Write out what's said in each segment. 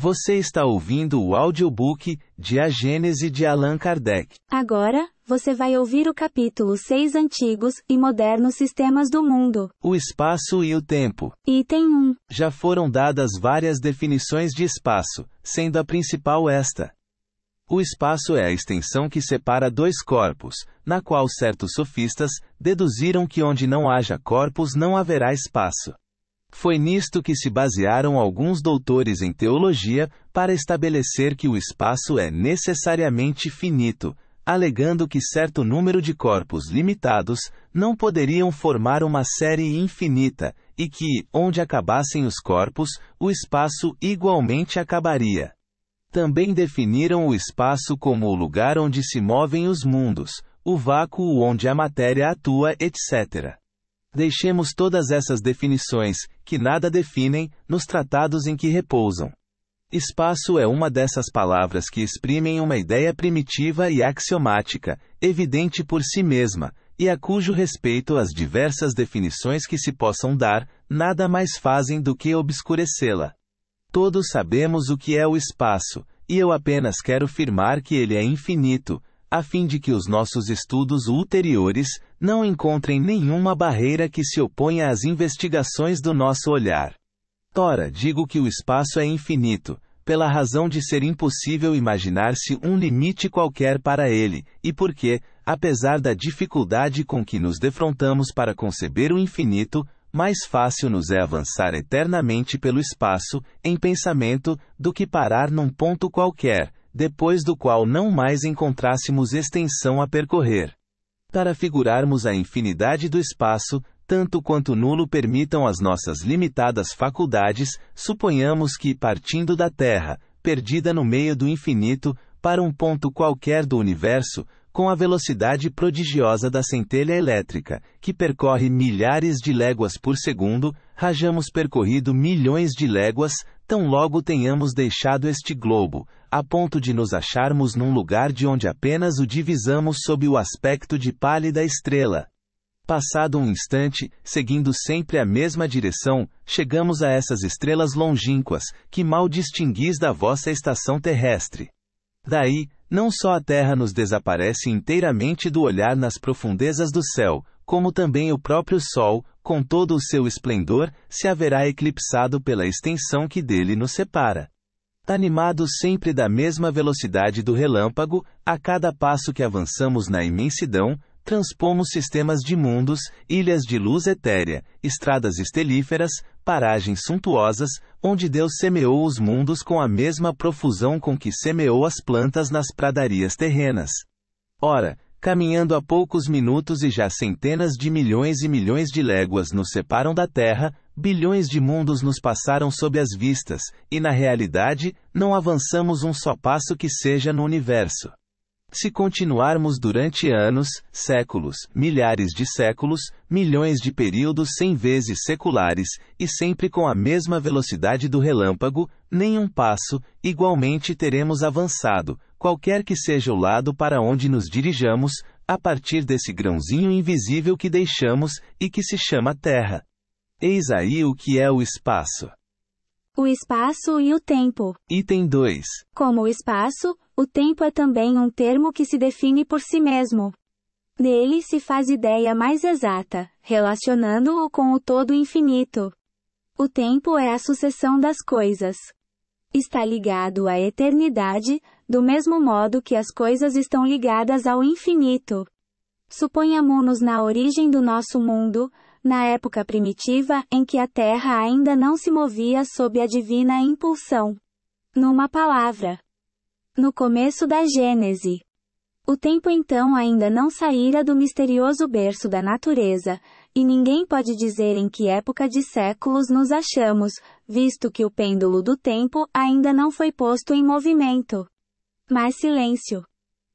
Você está ouvindo o audiobook de A Gênese de Allan Kardec. Agora, você vai ouvir o capítulo 6 Antigos e Modernos Sistemas do Mundo. O espaço e o tempo. Item 1. Já foram dadas várias definições de espaço, sendo a principal esta. O espaço é a extensão que separa dois corpos, na qual certos sofistas deduziram que onde não haja corpos não haverá espaço. Foi nisto que se basearam alguns doutores em teologia para estabelecer que o espaço é necessariamente finito, alegando que certo número de corpos limitados não poderiam formar uma série infinita, e que, onde acabassem os corpos, o espaço igualmente acabaria. Também definiram o espaço como o lugar onde se movem os mundos, o vácuo onde a matéria atua, etc. Deixemos todas essas definições, que nada definem, nos tratados em que repousam. Espaço é uma dessas palavras que exprimem uma ideia primitiva e axiomática, evidente por si mesma, e a cujo respeito as diversas definições que se possam dar, nada mais fazem do que obscurecê-la. Todos sabemos o que é o espaço, e eu apenas quero afirmar que ele é infinito, a fim de que os nossos estudos ulteriores não encontrem nenhuma barreira que se oponha às investigações do nosso olhar. Ora, digo que o espaço é infinito, pela razão de ser impossível imaginar-se um limite qualquer para ele, e porque, apesar da dificuldade com que nos defrontamos para conceber o infinito, mais fácil nos é avançar eternamente pelo espaço, em pensamento, do que parar num ponto qualquer, depois do qual não mais encontrássemos extensão a percorrer. Para figurarmos a infinidade do espaço, tanto quanto nulo permitam as nossas limitadas faculdades, suponhamos que, partindo da Terra, perdida no meio do infinito, para um ponto qualquer do universo, com a velocidade prodigiosa da centelha elétrica, que percorre milhares de léguas por segundo, rajamos percorrido milhões de léguas, tão logo tenhamos deixado este globo, a ponto de nos acharmos num lugar de onde apenas o divisamos sob o aspecto de pálida estrela. Passado um instante, seguindo sempre a mesma direção, chegamos a essas estrelas longínquas, que mal distinguis da vossa estação terrestre. Daí, não só a Terra nos desaparece inteiramente do olhar nas profundezas do céu, como também o próprio Sol, com todo o seu esplendor, se haverá eclipsado pela extensão que dele nos separa. Animados sempre da mesma velocidade do relâmpago, a cada passo que avançamos na imensidão, transpomos sistemas de mundos, ilhas de luz etérea, estradas estelíferas, paragens suntuosas, onde Deus semeou os mundos com a mesma profusão com que semeou as plantas nas pradarias terrenas. Ora, caminhando a poucos minutos e já centenas de milhões e milhões de léguas nos separam da Terra, bilhões de mundos nos passaram sob as vistas, e na realidade, não avançamos um só passo que seja no universo. Se continuarmos durante anos, séculos, milhares de séculos, milhões de períodos 100 vezes seculares, e sempre com a mesma velocidade do relâmpago, nem um passo, igualmente teremos avançado, qualquer que seja o lado para onde nos dirijamos, a partir desse grãozinho invisível que deixamos, e que se chama Terra. Eis aí o que é o espaço. O espaço e o tempo. Item 2. Como o espaço, o tempo é também um termo que se define por si mesmo. Nele se faz ideia mais exata, relacionando-o com o todo infinito. O tempo é a sucessão das coisas. Está ligado à eternidade, do mesmo modo que as coisas estão ligadas ao infinito. Suponhamos-nos na origem do nosso mundo, na época primitiva em que a Terra ainda não se movia sob a divina impulsão. Numa palavra, no começo da Gênese. O tempo então ainda não saíra do misterioso berço da natureza, e ninguém pode dizer em que época de séculos nos achamos, visto que o pêndulo do tempo ainda não foi posto em movimento. Mas silêncio.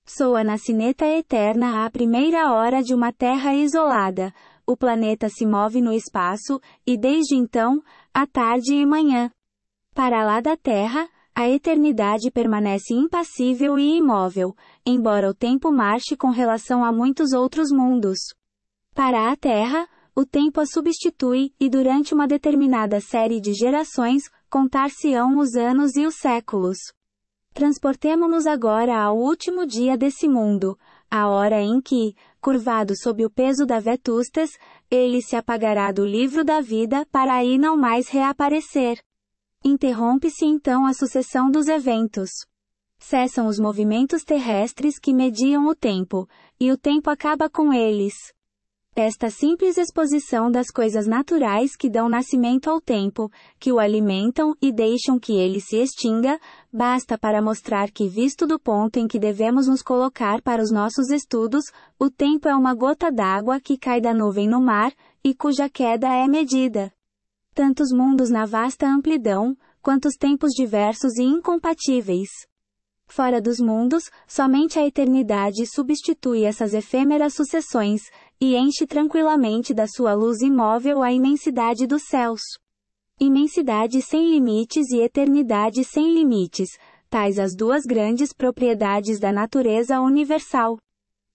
Soa na sineta eterna a primeira hora de uma Terra isolada. O planeta se move no espaço, e desde então, a tarde e manhã. Para lá da Terra, a eternidade permanece impassível e imóvel, embora o tempo marche com relação a muitos outros mundos. Para a Terra, o tempo a substitui, e durante uma determinada série de gerações, contar-se-ão os anos e os séculos. Transportemo-nos agora ao último dia desse mundo, a hora em que, curvado sob o peso da vetustez, ele se apagará do livro da vida para aí não mais reaparecer. Interrompe-se então a sucessão dos eventos. Cessam os movimentos terrestres que mediam o tempo, e o tempo acaba com eles. Esta simples exposição das coisas naturais que dão nascimento ao tempo, que o alimentam e deixam que ele se extinga, basta para mostrar que, visto do ponto em que devemos nos colocar para os nossos estudos, o tempo é uma gota d'água que cai da nuvem no mar, e cuja queda é medida. Tantos mundos na vasta amplidão, quantos tempos diversos e incompatíveis. Fora dos mundos, somente a eternidade substitui essas efêmeras sucessões, e enche tranquilamente da sua luz imóvel a imensidade dos céus. Imensidade sem limites e eternidade sem limites, tais as duas grandes propriedades da natureza universal.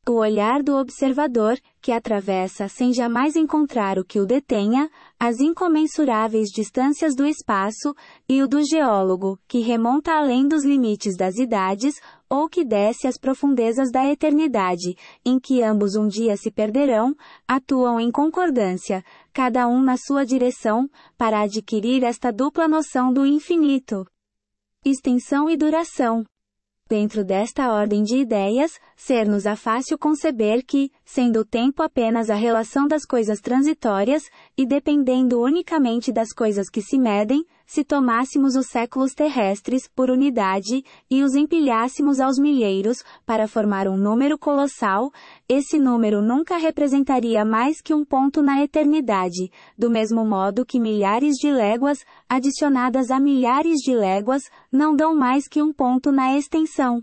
O olhar do observador, que atravessa sem jamais encontrar o que o detenha, as incomensuráveis distâncias do espaço, e o do geólogo, que remonta além dos limites das idades, ou que desce às profundezas da eternidade, em que ambos um dia se perderão, atuam em concordância, cada um na sua direção, para adquirir esta dupla noção do infinito. Extensão e duração. Dentro desta ordem de ideias, ser-nos-á fácil conceber que, sendo o tempo apenas a relação das coisas transitórias, e dependendo unicamente das coisas que se medem, se tomássemos os séculos terrestres por unidade, e os empilhássemos aos milheiros, para formar um número colossal, esse número nunca representaria mais que um ponto na eternidade, do mesmo modo que milhares de léguas, adicionadas a milhares de léguas, não dão mais que um ponto na extensão.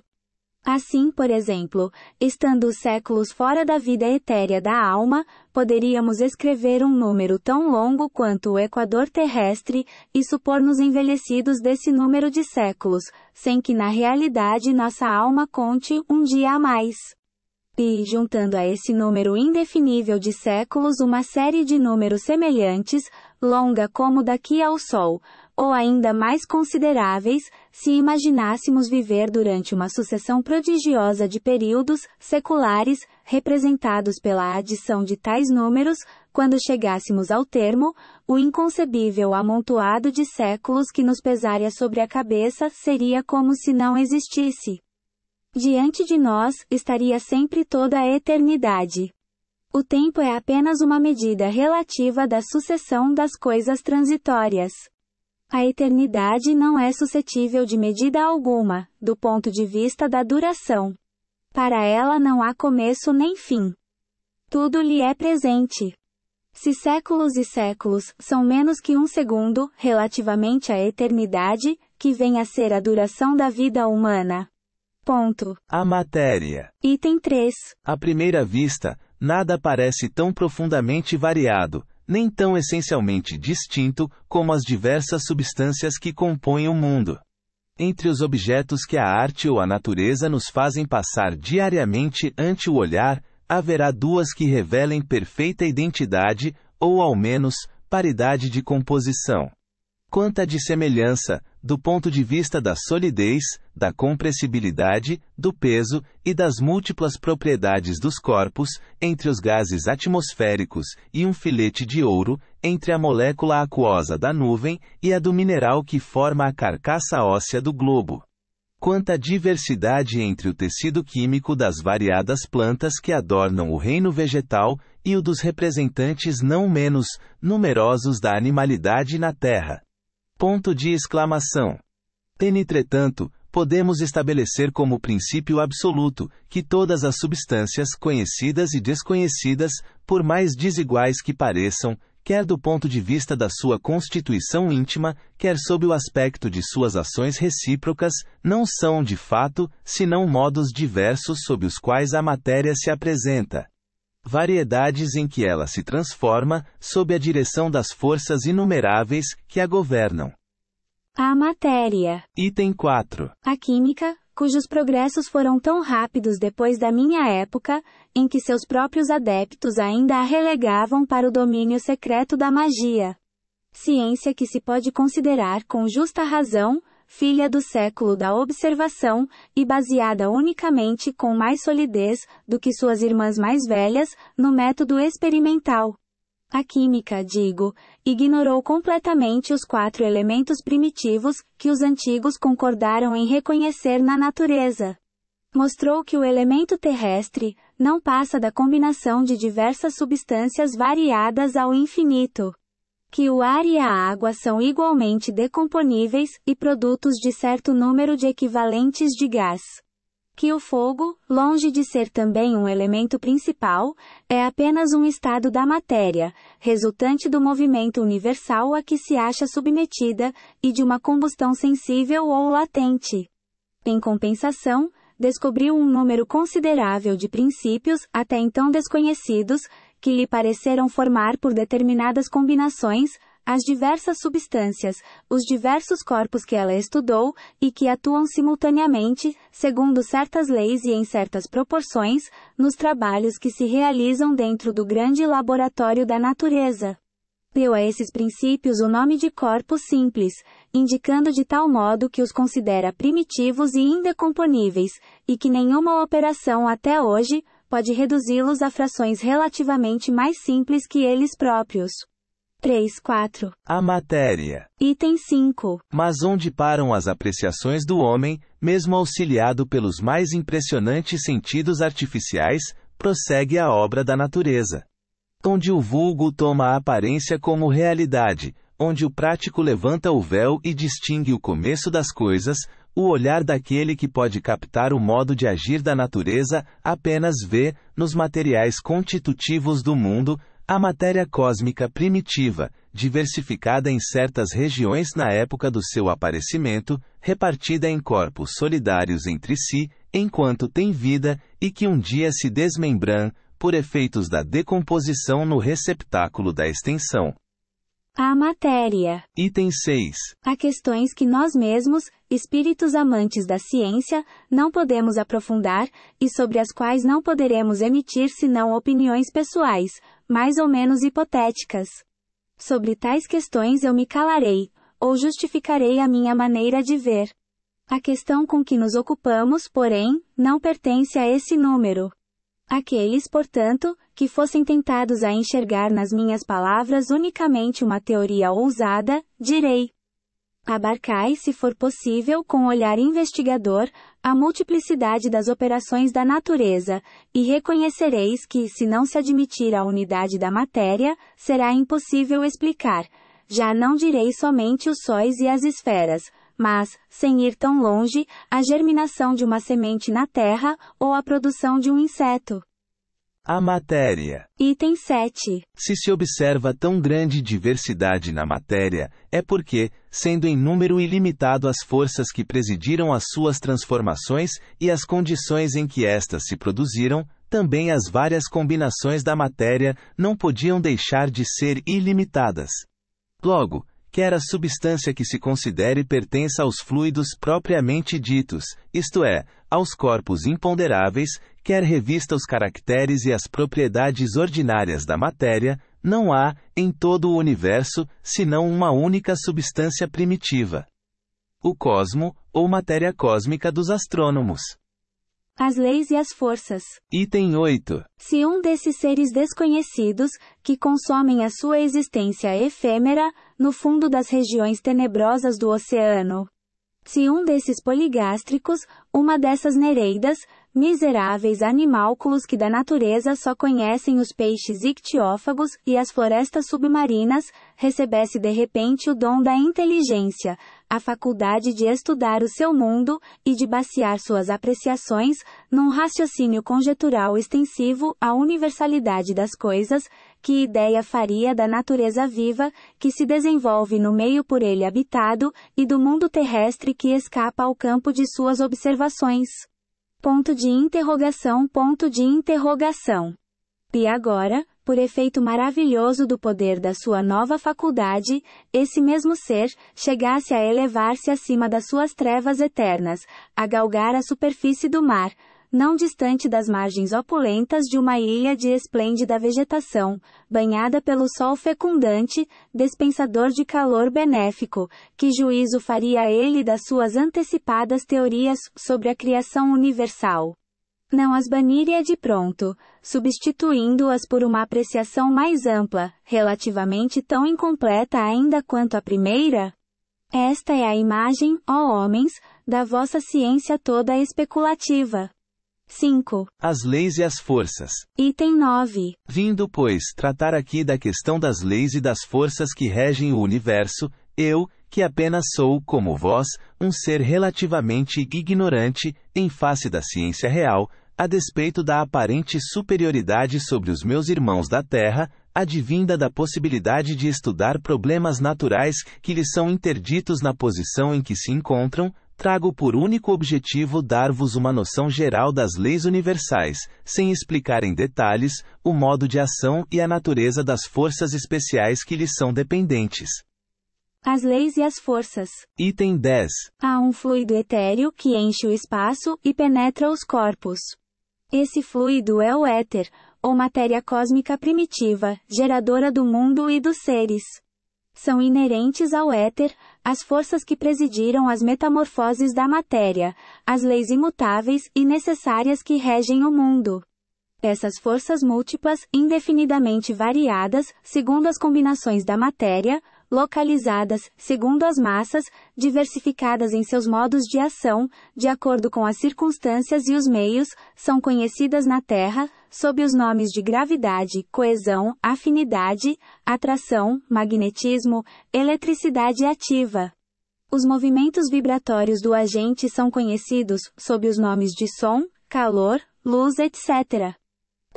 Assim, por exemplo, estando os séculos fora da vida etérea da alma, poderíamos escrever um número tão longo quanto o equador terrestre, e supor-nos envelhecidos desse número de séculos, sem que na realidade nossa alma conte um dia a mais. E, juntando a esse número indefinível de séculos uma série de números semelhantes, longa como daqui ao Sol, ou ainda mais consideráveis, se imaginássemos viver durante uma sucessão prodigiosa de períodos seculares, representados pela adição de tais números, quando chegássemos ao termo, o inconcebível amontoado de séculos que nos pesaria sobre a cabeça seria como se não existisse. Diante de nós, estaria sempre toda a eternidade. O tempo é apenas uma medida relativa da sucessão das coisas transitórias. A eternidade não é suscetível de medida alguma, do ponto de vista da duração. Para ela não há começo nem fim. Tudo lhe é presente. Se séculos e séculos são menos que um segundo, relativamente à eternidade, que vem a ser a duração da vida humana. Ponto. A matéria. Item 3. À primeira vista, nada parece tão profundamente variado, nem tão essencialmente distinto, como as diversas substâncias que compõem o mundo. Entre os objetos que a arte ou a natureza nos fazem passar diariamente ante o olhar, haverá duas que revelem perfeita identidade, ou ao menos, paridade de composição. Quanto à de semelhança, do ponto de vista da solidez, da compressibilidade, do peso e das múltiplas propriedades dos corpos, entre os gases atmosféricos e um filete de ouro, entre a molécula aquosa da nuvem e a do mineral que forma a carcaça óssea do globo. Quanto à diversidade entre o tecido químico das variadas plantas que adornam o reino vegetal e o dos representantes não menos numerosos da animalidade na Terra. Ponto de exclamação. Entretanto, podemos estabelecer como princípio absoluto, que todas as substâncias conhecidas e desconhecidas, por mais desiguais que pareçam, quer do ponto de vista da sua constituição íntima, quer sob o aspecto de suas ações recíprocas, não são de fato, senão modos diversos sob os quais a matéria se apresenta. Variedades em que ela se transforma, sob a direção das forças inumeráveis que a governam. A matéria. Item 4. A química, cujos progressos foram tão rápidos depois da minha época, em que seus próprios adeptos ainda a relegavam para o domínio secreto da magia. Ciência que se pode considerar com justa razão, filha do século da observação, e baseada unicamente com mais solidez do que suas irmãs mais velhas, no método experimental. A química, digo, ignorou completamente os 4 elementos primitivos que os antigos concordaram em reconhecer na natureza. Mostrou que o elemento terrestre não passa da combinação de diversas substâncias variadas ao infinito. Que o ar e a água são igualmente decomponíveis e produtos de certo número de equivalentes de gás. Que o fogo, longe de ser também um elemento principal, é apenas um estado da matéria, resultante do movimento universal a que se acha submetida, e de uma combustão sensível ou latente. Em compensação, descobriu um número considerável de princípios, até então desconhecidos, que lhe pareceram formar por determinadas combinações, as diversas substâncias, os diversos corpos que ela estudou, e que atuam simultaneamente, segundo certas leis e em certas proporções, nos trabalhos que se realizam dentro do grande laboratório da natureza. Deu a esses princípios o nome de corpos simples, indicando de tal modo que os considera primitivos e indecomponíveis, e que nenhuma operação até hoje pode reduzi-los a frações relativamente mais simples que eles próprios. 3.4. A matéria. Item 5. Mas onde param as apreciações do homem, mesmo auxiliado pelos mais impressionantes sentidos artificiais, prossegue a obra da natureza. Onde o vulgo toma a aparência como realidade, onde o prático levanta o véu e distingue o começo das coisas, o olhar daquele que pode captar o modo de agir da natureza apenas vê, nos materiais constitutivos do mundo, a matéria cósmica primitiva, diversificada em certas regiões na época do seu aparecimento, repartida em corpos solidários entre si, enquanto tem vida, e que um dia se desmembram, por efeitos da decomposição no receptáculo da extensão. A matéria. Item 6. Há questões que nós mesmos, espíritos amantes da ciência, não podemos aprofundar, e sobre as quais não poderemos emitir senão opiniões pessoais, mais ou menos hipotéticas. Sobre tais questões eu me calarei, ou justificarei a minha maneira de ver. A questão com que nos ocupamos, porém, não pertence a esse número. Aqueles, portanto, que fossem tentados a enxergar nas minhas palavras unicamente uma teoria ousada, direi: abarcai, se for possível, com olhar investigador, a multiplicidade das operações da natureza, e reconhecereis que, se não se admitir a unidade da matéria, será impossível explicar. Já não direi somente os sóis e as esferas, mas, sem ir tão longe, a germinação de uma semente na terra, ou a produção de um inseto. A matéria. Item 7. Se se observa tão grande diversidade na matéria, é porque, sendo em número ilimitado as forças que presidiram as suas transformações e as condições em que estas se produziram, também as várias combinações da matéria não podiam deixar de ser ilimitadas. Logo, quer a substância que se considere pertença aos fluidos propriamente ditos, isto é, aos corpos imponderáveis, quer revista os caracteres e as propriedades ordinárias da matéria, não há, em todo o universo, senão uma única substância primitiva. O cosmo, ou matéria cósmica dos astrônomos. As leis e as forças. Item 8. Se um desses seres desconhecidos, que consomem a sua existência efêmera, no fundo das regiões tenebrosas do oceano. Se um desses poligástricos, uma dessas nereidas, miseráveis animálculos que da natureza só conhecem os peixes ictiófagos e as florestas submarinas, recebesse de repente o dom da inteligência, a faculdade de estudar o seu mundo, e de basear suas apreciações, num raciocínio conjetural extensivo à universalidade das coisas, que ideia faria da natureza viva, que se desenvolve no meio por ele habitado, e do mundo terrestre que escapa ao campo de suas observações? Ponto de interrogação. E agora, por efeito maravilhoso do poder da sua nova faculdade, esse mesmo ser, chegasse a elevar-se acima das suas trevas eternas, a galgar a superfície do mar, não distante das margens opulentas de uma ilha de esplêndida vegetação, banhada pelo sol fecundante, dispensador de calor benéfico, que juízo faria ele das suas antecipadas teorias sobre a criação universal? Não as baniria de pronto, substituindo-as por uma apreciação mais ampla, relativamente tão incompleta ainda quanto a primeira? Esta é a imagem, ó homens, da vossa ciência toda especulativa. 5. As leis e as forças. Item 9. Vindo, pois, tratar aqui da questão das leis e das forças que regem o universo, eu, que apenas sou, como vós, um ser relativamente ignorante, em face da ciência real, a despeito da aparente superioridade sobre os meus irmãos da Terra, advinda da possibilidade de estudar problemas naturais que lhes são interditos na posição em que se encontram, trago por único objetivo dar-vos uma noção geral das leis universais, sem explicar em detalhes o modo de ação e a natureza das forças especiais que lhes são dependentes. As leis e as forças. Item 10. Há um fluido etéreo que enche o espaço e penetra os corpos. Esse fluido é o éter, ou matéria cósmica primitiva, geradora do mundo e dos seres. São inerentes ao éter as forças que presidiram as metamorfoses da matéria, as leis imutáveis e necessárias que regem o mundo. Essas forças múltiplas, indefinidamente variadas, segundo as combinações da matéria, localizadas, segundo as massas, diversificadas em seus modos de ação, de acordo com as circunstâncias e os meios, são conhecidas na Terra, sob os nomes de gravidade, coesão, afinidade, atração, magnetismo, eletricidade ativa. Os movimentos vibratórios do agente são conhecidos sob os nomes de som, calor, luz, etc.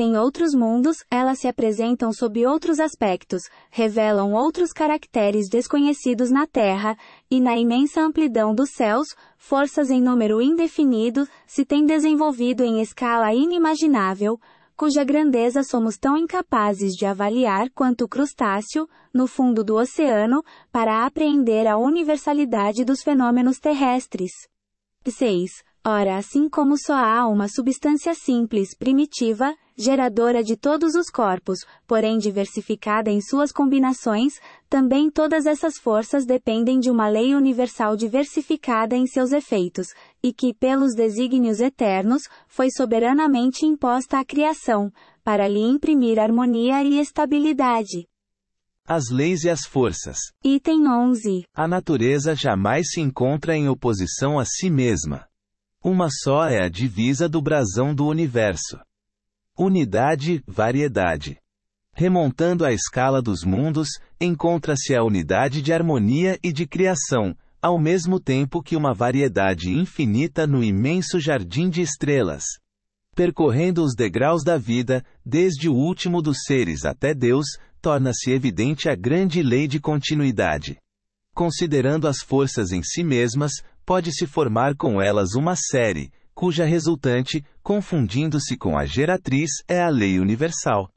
Em outros mundos, elas se apresentam sob outros aspectos, revelam outros caracteres desconhecidos na Terra, e na imensa amplidão dos céus, forças em número indefinido se têm desenvolvido em escala inimaginável, cuja grandeza somos tão incapazes de avaliar quanto o crustáceo, no fundo do oceano, para apreender a universalidade dos fenômenos terrestres. 6. Ora, assim como só há uma substância simples, primitiva, geradora de todos os corpos, porém diversificada em suas combinações, também todas essas forças dependem de uma lei universal diversificada em seus efeitos, e que, pelos desígnios eternos, foi soberanamente imposta à criação, para lhe imprimir harmonia e estabilidade. As leis e as forças. Item 11. A natureza jamais se encontra em oposição a si mesma. Uma só é a divisa do brasão do universo. Unidade, variedade. Remontando a escala dos mundos, encontra-se a unidade de harmonia e de criação, ao mesmo tempo que uma variedade infinita no imenso jardim de estrelas. Percorrendo os degraus da vida, desde o último dos seres até Deus, torna-se evidente a grande lei de continuidade. Considerando as forças em si mesmas, pode-se formar com elas uma série, cuja resultante, confundindo-se com a geratriz, é a lei universal.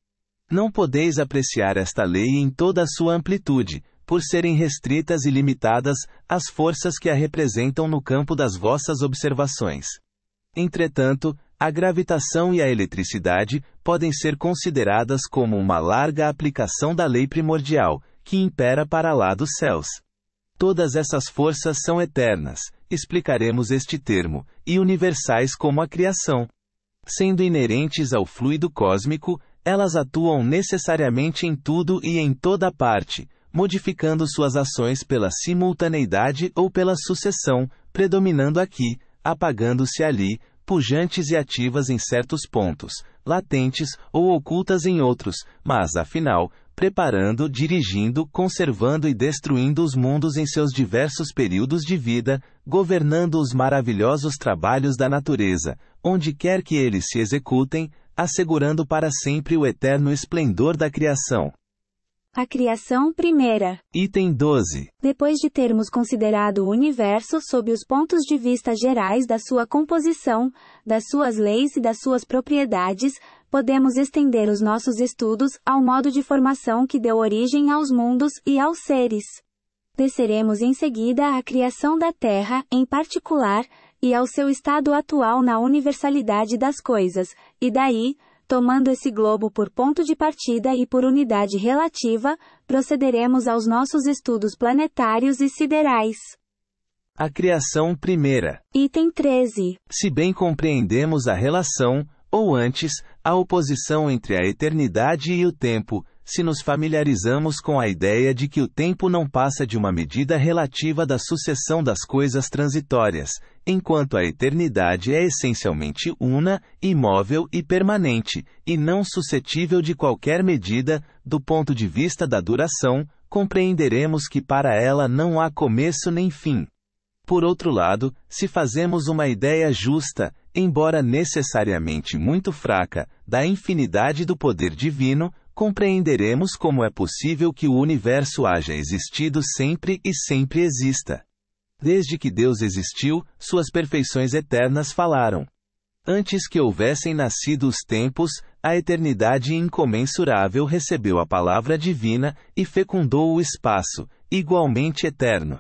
Não podeis apreciar esta lei em toda a sua amplitude, por serem restritas e limitadas as forças que a representam no campo das vossas observações. Entretanto, a gravitação e a eletricidade podem ser consideradas como uma larga aplicação da lei primordial, que impera para lá dos céus. Todas essas forças são eternas, explicaremos este termo, e universais como a criação. Sendo inerentes ao fluido cósmico, elas atuam necessariamente em tudo e em toda parte, modificando suas ações pela simultaneidade ou pela sucessão, predominando aqui, apagando-se ali, pujantes e ativas em certos pontos, latentes ou ocultas em outros, mas, afinal, preparando, dirigindo, conservando e destruindo os mundos em seus diversos períodos de vida, governando os maravilhosos trabalhos da natureza, onde quer que eles se executem, assegurando para sempre o eterno esplendor da criação. A criação primeira. Item 12. Depois de termos considerado o universo sob os pontos de vista gerais da sua composição, das suas leis e das suas propriedades, podemos estender os nossos estudos ao modo de formação que deu origem aos mundos e aos seres. Desceremos em seguida à criação da Terra, em particular, e ao seu estado atual na universalidade das coisas, e daí, tomando esse globo por ponto de partida e por unidade relativa, procederemos aos nossos estudos planetários e siderais. A criação primeira. Item 13. Se bem compreendemos a relação, ou antes, a oposição entre a eternidade e o tempo, se nos familiarizamos com a ideia de que o tempo não passa de uma medida relativa da sucessão das coisas transitórias, enquanto a eternidade é essencialmente una, imóvel e permanente, e não suscetível de qualquer medida, do ponto de vista da duração, compreenderemos que para ela não há começo nem fim. Por outro lado, se fazemos uma ideia justa, embora necessariamente muito fraca, da infinidade do poder divino, compreenderemos como é possível que o universo haja existido sempre e sempre exista. Desde que Deus existiu, suas perfeições eternas falaram. Antes que houvessem nascido os tempos, a eternidade incomensurável recebeu a palavra divina e fecundou o espaço, igualmente eterno.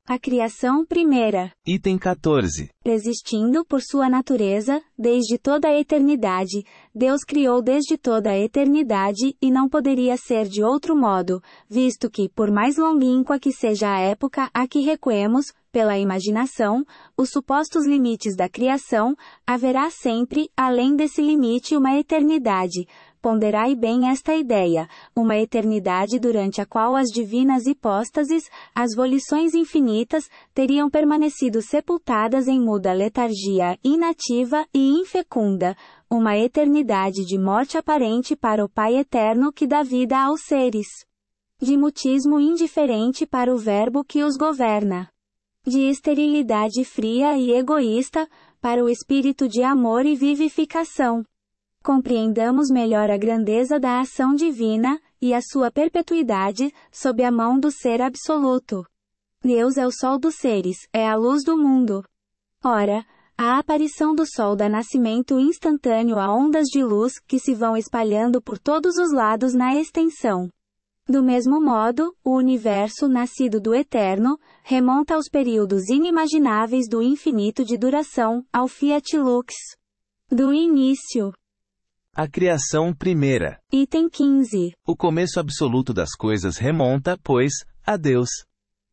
A criação primeira. Item 14. Existindo por sua natureza, desde toda a eternidade, Deus criou desde toda a eternidade e não poderia ser de outro modo, visto que, por mais longínqua que seja a época a que recuemos, pela imaginação, os supostos limites da criação, haverá sempre, além desse limite, uma eternidade. Ponderai bem esta ideia, uma eternidade durante a qual as divinas hipóstases, as volições infinitas, teriam permanecido sepultadas em muda letargia inativa e infecunda, uma eternidade de morte aparente para o Pai eterno que dá vida aos seres. De mutismo indiferente para o Verbo que os governa. De esterilidade fria e egoísta, para o Espírito de amor e vivificação. Compreendamos melhor a grandeza da ação divina, e a sua perpetuidade, sob a mão do Ser Absoluto. Deus é o Sol dos seres, é a luz do mundo. Ora, a aparição do Sol dá nascimento instantâneo a ondas de luz que se vão espalhando por todos os lados na extensão. Do mesmo modo, o universo nascido do Eterno, remonta aos períodos inimagináveis do infinito de duração, ao Fiat Lux. Do início. A criação primeira. Item 15. O começo absoluto das coisas remonta, pois, a Deus.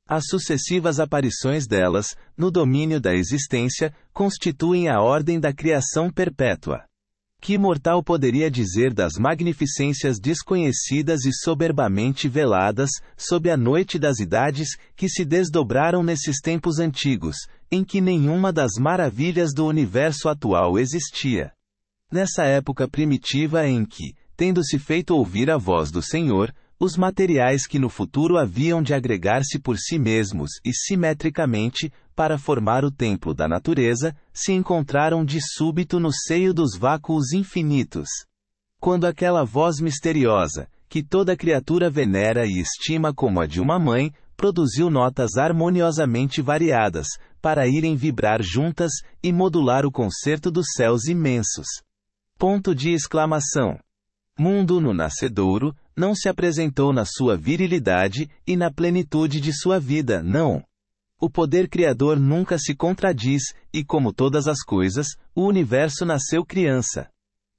As sucessivas aparições delas, no domínio da existência, constituem a ordem da criação perpétua. Que mortal poderia dizer das magnificências desconhecidas e soberbamente veladas, sob a noite das idades, que se desdobraram nesses tempos antigos, em que nenhuma das maravilhas do universo atual existia? Nessa época primitiva em que, tendo-se feito ouvir a voz do Senhor, os materiais que no futuro haviam de agregar-se por si mesmos e simetricamente, para formar o templo da natureza, se encontraram de súbito no seio dos vácuos infinitos. Quando aquela voz misteriosa, que toda criatura venera e estima como a de uma mãe, produziu notas harmoniosamente variadas, para irem vibrar juntas e modular o concerto dos céus imensos. Ponto de exclamação. Mundo no nascedouro, não se apresentou na sua virilidade e na plenitude de sua vida, não. O poder criador nunca se contradiz, e como todas as coisas, o universo nasceu criança.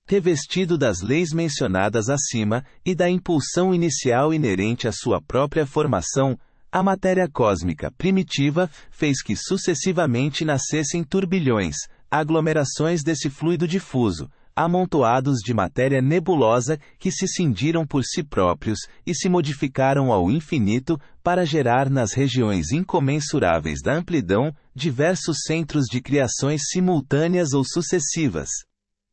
Revestido das leis mencionadas acima, e da impulsão inicial inerente à sua própria formação, a matéria cósmica primitiva fez que sucessivamente nascessem turbilhões, aglomerações desse fluido difuso, amontoados de matéria nebulosa que se cindiram por si próprios e se modificaram ao infinito para gerar nas regiões incomensuráveis da amplidão diversos centros de criações simultâneas ou sucessivas.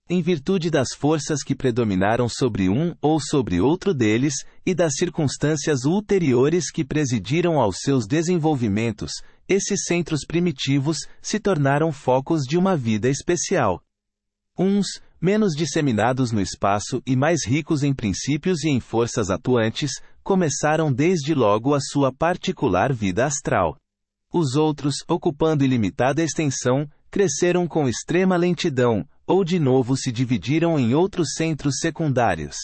Em virtude das forças que predominaram sobre um ou sobre outro deles, e das circunstâncias ulteriores que presidiram aos seus desenvolvimentos, esses centros primitivos se tornaram focos de uma vida especial. Uns, menos disseminados no espaço e mais ricos em princípios e em forças atuantes, começaram desde logo a sua particular vida astral. Os outros, ocupando ilimitada extensão, cresceram com extrema lentidão, ou de novo se dividiram em outros centros secundários.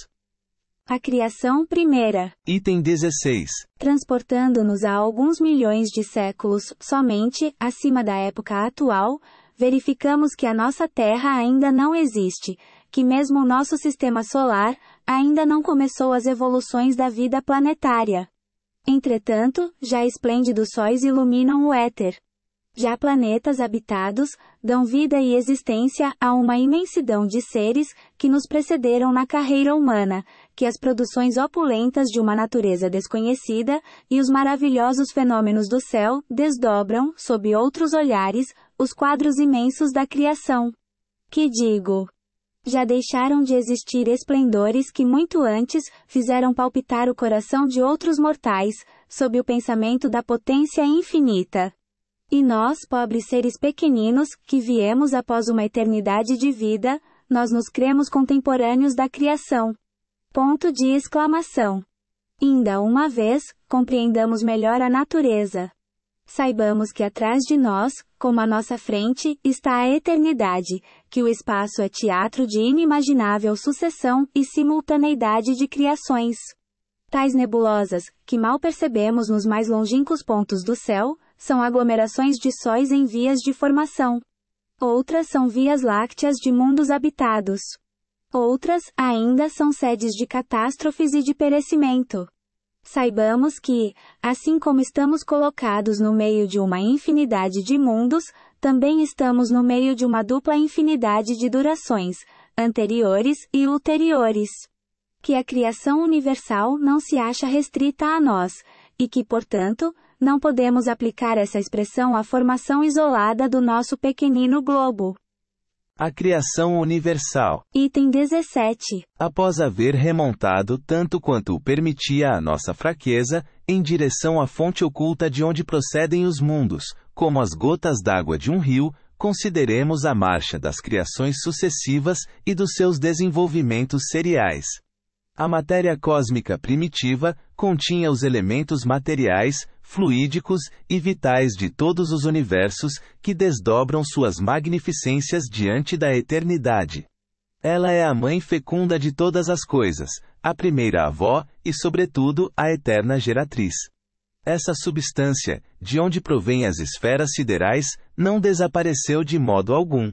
A criação primeira. Item 16. Transportando-nos a alguns milhões de séculos, somente, acima da época atual, verificamos que a nossa Terra ainda não existe, que mesmo o nosso sistema solar, ainda não começou as evoluções da vida planetária. Entretanto, já esplêndidos sóis iluminam o éter. Já planetas habitados, dão vida e existência a uma imensidão de seres, que nos precederam na carreira humana, que as produções opulentas de uma natureza desconhecida, e os maravilhosos fenômenos do céu, desdobram, sob outros olhares, os quadros imensos da criação. Que digo? Já deixaram de existir esplendores que muito antes, fizeram palpitar o coração de outros mortais, sob o pensamento da potência infinita. E nós, pobres seres pequeninos, que viemos após uma eternidade de vida, nós nos cremos contemporâneos da criação. Ponto de exclamação. Ainda uma vez, compreendamos melhor a natureza. Saibamos que atrás de nós, como à nossa frente, está a eternidade, que o espaço é teatro de inimaginável sucessão e simultaneidade de criações. Tais nebulosas, que mal percebemos nos mais longínquos pontos do céu, são aglomerações de sóis em vias de formação. Outras são vias lácteas de mundos habitados. Outras, ainda, são sedes de catástrofes e de perecimento. Saibamos que, assim como estamos colocados no meio de uma infinidade de mundos, também estamos no meio de uma dupla infinidade de durações, anteriores e ulteriores. Que a criação universal não se acha restrita a nós, e que, portanto, não podemos aplicar essa expressão à formação isolada do nosso pequenino globo. A criação universal. Item 17. Após haver remontado tanto quanto o permitia a nossa fraqueza, em direção à fonte oculta de onde procedem os mundos, como as gotas d'água de um rio, consideremos a marcha das criações sucessivas e dos seus desenvolvimentos seriais. A matéria cósmica primitiva continha os elementos materiais, fluídicos e vitais de todos os universos, que desdobram suas magnificências diante da eternidade. Ela é a mãe fecunda de todas as coisas, a primeira avó e, sobretudo, a eterna geratriz. Essa substância, de onde provém as esferas siderais, não desapareceu de modo algum.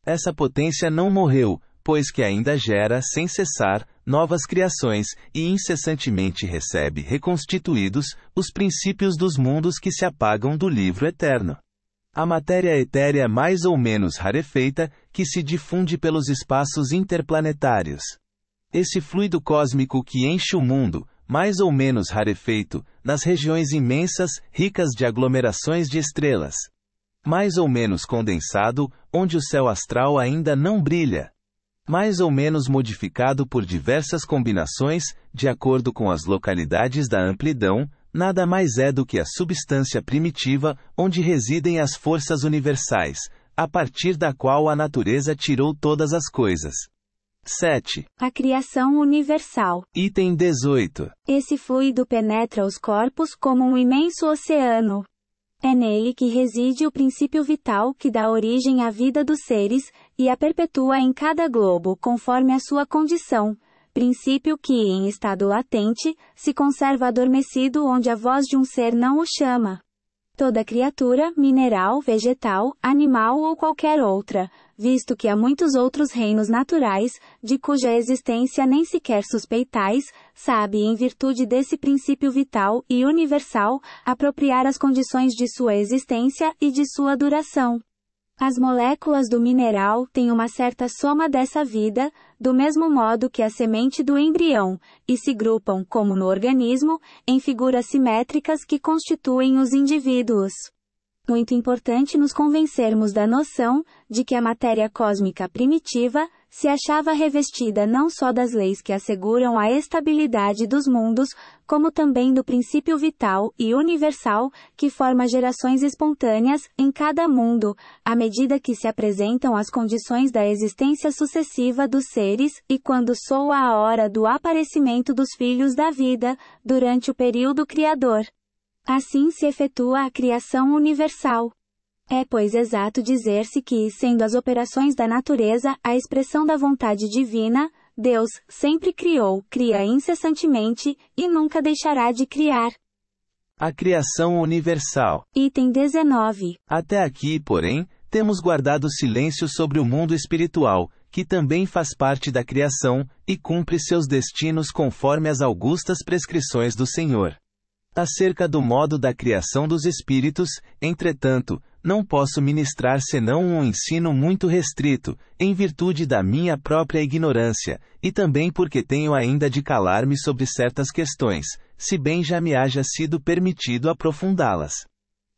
Essa potência não morreu, pois que ainda gera, sem cessar, novas criações, e incessantemente recebe reconstituídos os princípios dos mundos que se apagam do livro eterno. A matéria etérea mais ou menos rarefeita, que se difunde pelos espaços interplanetários. Esse fluido cósmico que enche o mundo, mais ou menos rarefeito, nas regiões imensas, ricas de aglomerações de estrelas. Mais ou menos condensado, onde o céu astral ainda não brilha. Mais ou menos modificado por diversas combinações, de acordo com as localidades da amplidão, nada mais é do que a substância primitiva, onde residem as forças universais, a partir da qual a natureza tirou todas as coisas. 7. A criação universal. Item 18. Esse fluido penetra os corpos como um imenso oceano. É nele que reside o princípio vital que dá origem à vida dos seres, e a perpetua em cada globo conforme a sua condição, princípio que, em estado latente, se conserva adormecido onde a voz de um ser não o chama. Toda criatura, mineral, vegetal, animal ou qualquer outra, visto que há muitos outros reinos naturais, de cuja existência nem sequer suspeitais, sabe, em virtude desse princípio vital e universal, apropriar as condições de sua existência e de sua duração. As moléculas do mineral têm uma certa soma dessa vida, do mesmo modo que a semente do embrião, e se grupam, como no organismo, em figuras simétricas que constituem os indivíduos. Muito importante nos convencermos da noção de que a matéria cósmica primitiva se achava revestida não só das leis que asseguram a estabilidade dos mundos, como também do princípio vital e universal que forma gerações espontâneas em cada mundo, à medida que se apresentam as condições da existência sucessiva dos seres e quando soa a hora do aparecimento dos filhos da vida, durante o período criador. Assim se efetua a criação universal. É, pois, exato dizer-se que, sendo as operações da natureza a expressão da vontade divina, Deus sempre criou, cria incessantemente, e nunca deixará de criar. A criação universal. Item 19. Até aqui, porém, temos guardado silêncio sobre o mundo espiritual, que também faz parte da criação, e cumpre seus destinos conforme as augustas prescrições do Senhor. Acerca do modo da criação dos espíritos, entretanto, não posso ministrar senão um ensino muito restrito, em virtude da minha própria ignorância, e também porque tenho ainda de calar-me sobre certas questões, se bem já me haja sido permitido aprofundá-las.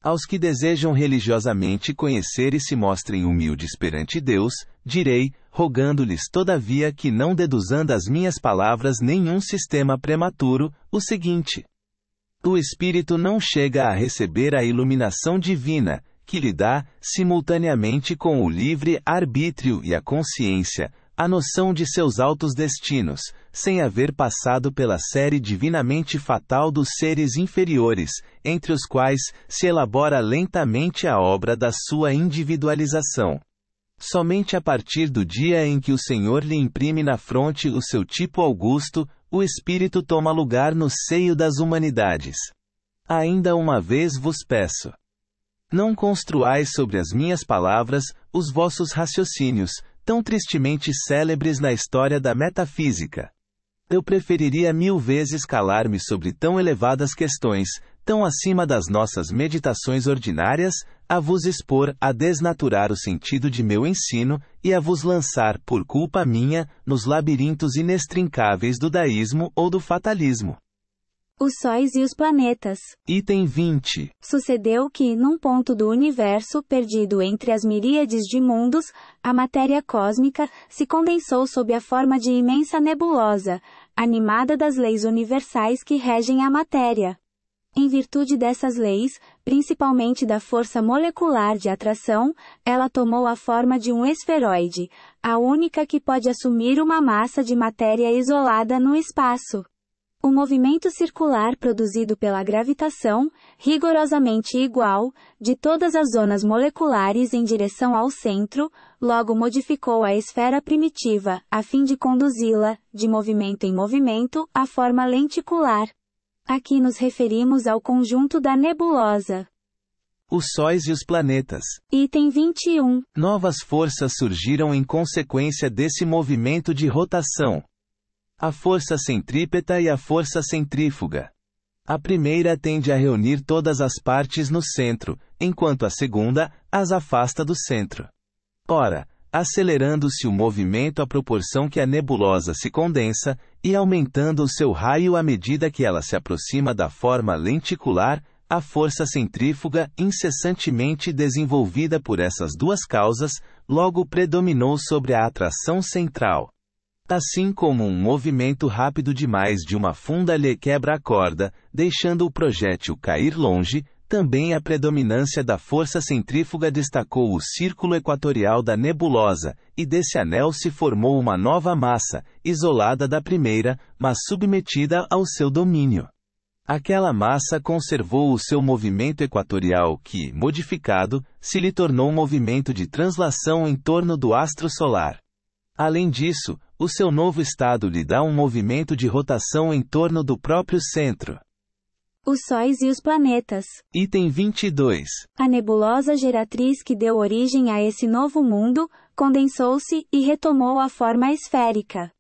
Aos que desejam religiosamente conhecer e se mostrem humildes perante Deus, direi, rogando-lhes todavia que não deduzam das minhas palavras nenhum sistema prematuro, o seguinte: o espírito não chega a receber a iluminação divina, que lhe dá, simultaneamente com o livre arbítrio e a consciência, a noção de seus altos destinos, sem haver passado pela série divinamente fatal dos seres inferiores, entre os quais se elabora lentamente a obra da sua individualização. Somente a partir do dia em que o Senhor lhe imprime na fronte o seu tipo augusto, o espírito toma lugar no seio das humanidades. Ainda uma vez vos peço: não construais sobre as minhas palavras os vossos raciocínios, tão tristemente célebres na história da metafísica. Eu preferiria 1000 vezes calar-me sobre tão elevadas questões, tão acima das nossas meditações ordinárias, a vos expor a desnaturar o sentido de meu ensino, e a vos lançar, por culpa minha, nos labirintos inextrincáveis do daísmo ou do fatalismo. Os sóis e os planetas. Item 20. Sucedeu que, num ponto do universo perdido entre as miríades de mundos, a matéria cósmica se condensou sob a forma de imensa nebulosa, animada das leis universais que regem a matéria. Em virtude dessas leis, principalmente da força molecular de atração, ela tomou a forma de um esferoide, a única que pode assumir uma massa de matéria isolada no espaço. O movimento circular produzido pela gravitação, rigorosamente igual, de todas as zonas moleculares em direção ao centro, logo modificou a esfera primitiva, a fim de conduzi-la, de movimento em movimento, à forma lenticular. Aqui nos referimos ao conjunto da nebulosa. Os sóis e os planetas. Item 21. Novas forças surgiram em consequência desse movimento de rotação. A força centrípeta e a força centrífuga. A primeira tende a reunir todas as partes no centro, enquanto a segunda as afasta do centro. Ora, acelerando-se o movimento à proporção que a nebulosa se condensa, e aumentando o seu raio à medida que ela se aproxima da forma lenticular, a força centrífuga, incessantemente desenvolvida por essas duas causas, logo predominou sobre a atração central. Assim como um movimento rápido demais de uma funda lhe quebra a corda, deixando o projétil cair longe, também a predominância da força centrífuga destacou o círculo equatorial da nebulosa, e desse anel se formou uma nova massa, isolada da primeira, mas submetida ao seu domínio. Aquela massa conservou o seu movimento equatorial que, modificado, se lhe tornou um movimento de translação em torno do astro solar. Além disso, o seu novo estado lhe dá um movimento de rotação em torno do próprio centro. Os sóis e os planetas. Item 22. A nebulosa geratriz que deu origem a esse novo mundo, condensou-se e retomou a forma esférica.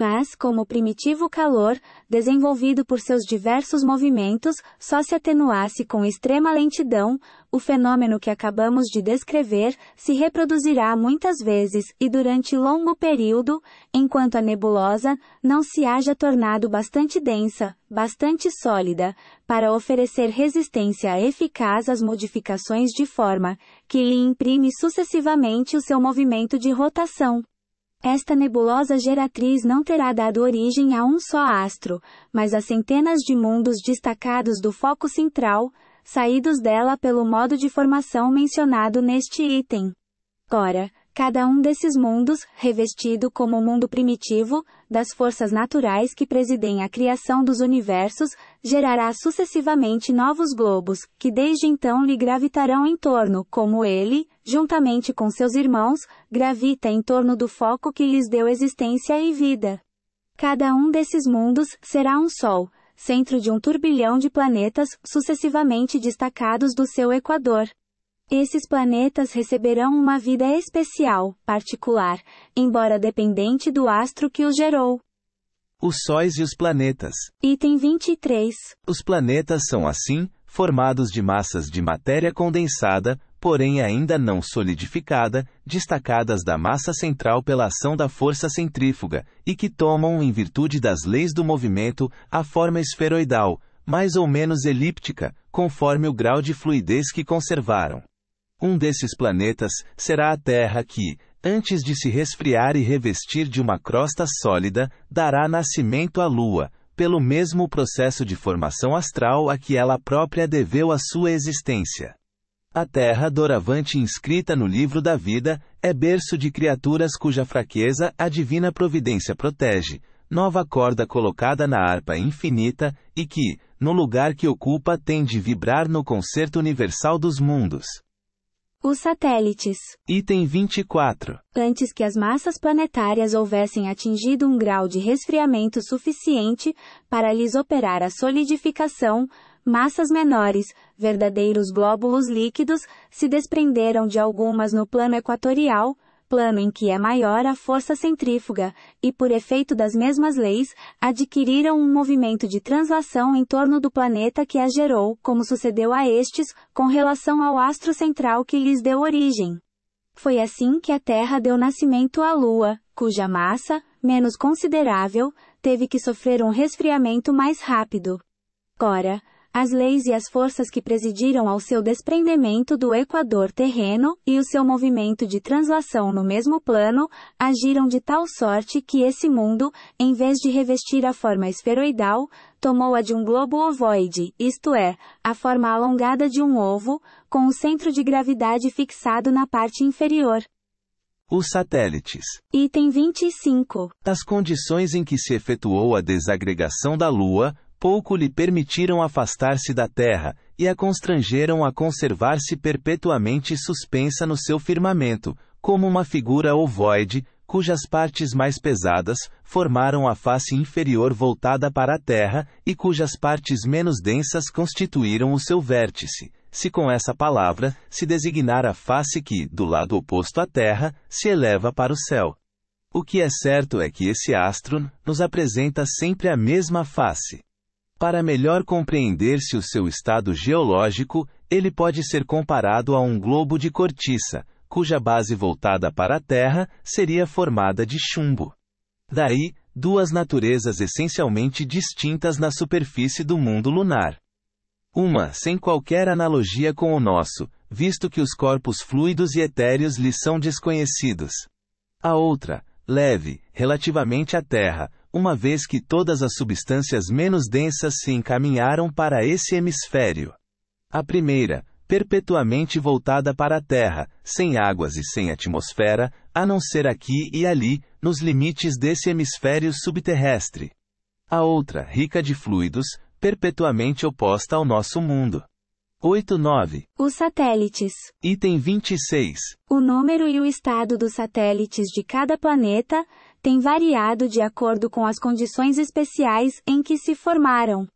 Mas, como o primitivo calor, desenvolvido por seus diversos movimentos, só se atenuasse com extrema lentidão, o fenômeno que acabamos de descrever se reproduzirá muitas vezes e durante longo período, enquanto a nebulosa não se haja tornado bastante densa, bastante sólida, para oferecer resistência eficaz às modificações de forma, que lhe imprime sucessivamente o seu movimento de rotação. Esta nebulosa geratriz não terá dado origem a um só astro, mas a centenas de mundos destacados do foco central, saídos dela pelo modo de formação mencionado neste item. Ora, Cada um desses mundos, revestido como o mundo primitivo, das forças naturais que presidem a criação dos universos, gerará sucessivamente novos globos, que desde então lhe gravitarão em torno, como ele, juntamente com seus irmãos, gravita em torno do foco que lhes deu existência e vida. Cada um desses mundos será um Sol, centro de um turbilhão de planetas sucessivamente destacados do seu equador. Esses planetas receberão uma vida especial, particular, embora dependente do astro que os gerou. Os sóis e os planetas. Item 23. Os planetas são, assim, formados de massas de matéria condensada, porém ainda não solidificada, destacadas da massa central pela ação da força centrífuga, e que tomam, em virtude das leis do movimento, a forma esferoidal, mais ou menos elíptica, conforme o grau de fluidez que conservaram. Um desses planetas será a Terra que, antes de se resfriar e revestir de uma crosta sólida, dará nascimento à Lua, pelo mesmo processo de formação astral a que ela própria deveu a sua existência. A Terra, doravante inscrita no livro da vida, é berço de criaturas cuja fraqueza a divina providência protege, nova corda colocada na harpa infinita, e que, no lugar que ocupa, tem de vibrar no concerto universal dos mundos. Os satélites. Item 24. Antes que as massas planetárias houvessem atingido um grau de resfriamento suficiente para lhes operar a solidificação, massas menores, verdadeiros glóbulos líquidos, se desprenderam de algumas no plano equatorial, plano em que é maior a força centrífuga, e por efeito das mesmas leis, adquiriram um movimento de translação em torno do planeta que as gerou, como sucedeu a estes, com relação ao astro central que lhes deu origem. Foi assim que a Terra deu nascimento à Lua, cuja massa, menos considerável, teve que sofrer um resfriamento mais rápido. Ora, as leis e as forças que presidiram ao seu desprendimento do equador terreno, e o seu movimento de translação no mesmo plano, agiram de tal sorte que esse mundo, em vez de revestir a forma esferoidal, tomou a de um globo ovoide, isto é, a forma alongada de um ovo, com o centro de gravidade fixado na parte inferior. Os satélites. Item 25. As condições em que se efetuou a desagregação da Lua, pouco lhe permitiram afastar-se da Terra, e a constrangeram a conservar-se perpetuamente suspensa no seu firmamento, como uma figura ovoide, cujas partes mais pesadas formaram a face inferior voltada para a Terra, e cujas partes menos densas constituíram o seu vértice, se com essa palavra se designar a face que, do lado oposto à Terra, se eleva para o céu. O que é certo é que esse astro nos apresenta sempre a mesma face. Para melhor compreender-se o seu estado geológico, ele pode ser comparado a um globo de cortiça, cuja base voltada para a Terra seria formada de chumbo. Daí, duas naturezas essencialmente distintas na superfície do mundo lunar. Uma, sem qualquer analogia com o nosso, visto que os corpos fluidos e etéreos lhe são desconhecidos. A outra, leve, relativamente à Terra, uma vez que todas as substâncias menos densas se encaminharam para esse hemisfério. A primeira, perpetuamente voltada para a Terra, sem águas e sem atmosfera, a não ser aqui e ali, nos limites desse hemisfério subterrestre. A outra, rica de fluidos, perpetuamente oposta ao nosso mundo. 8.9. Os satélites. Item 26. O número e o estado dos satélites de cada planeta tem variado de acordo com as condições especiais em que se formaram.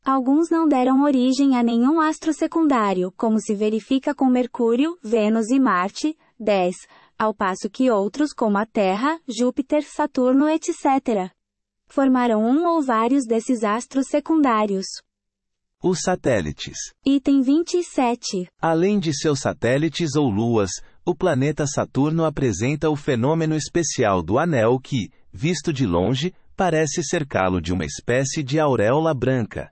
Alguns não deram origem a nenhum astro secundário, como se verifica com Mercúrio, Vênus e Marte, 10, ao passo que outros, como a Terra, Júpiter, Saturno, etc., formaram um ou vários desses astros secundários. Os satélites. Item 27. Além de seus satélites ou luas, o planeta Saturno apresenta o fenômeno especial do anel que, visto de longe, parece cercá-lo de uma espécie de auréola branca.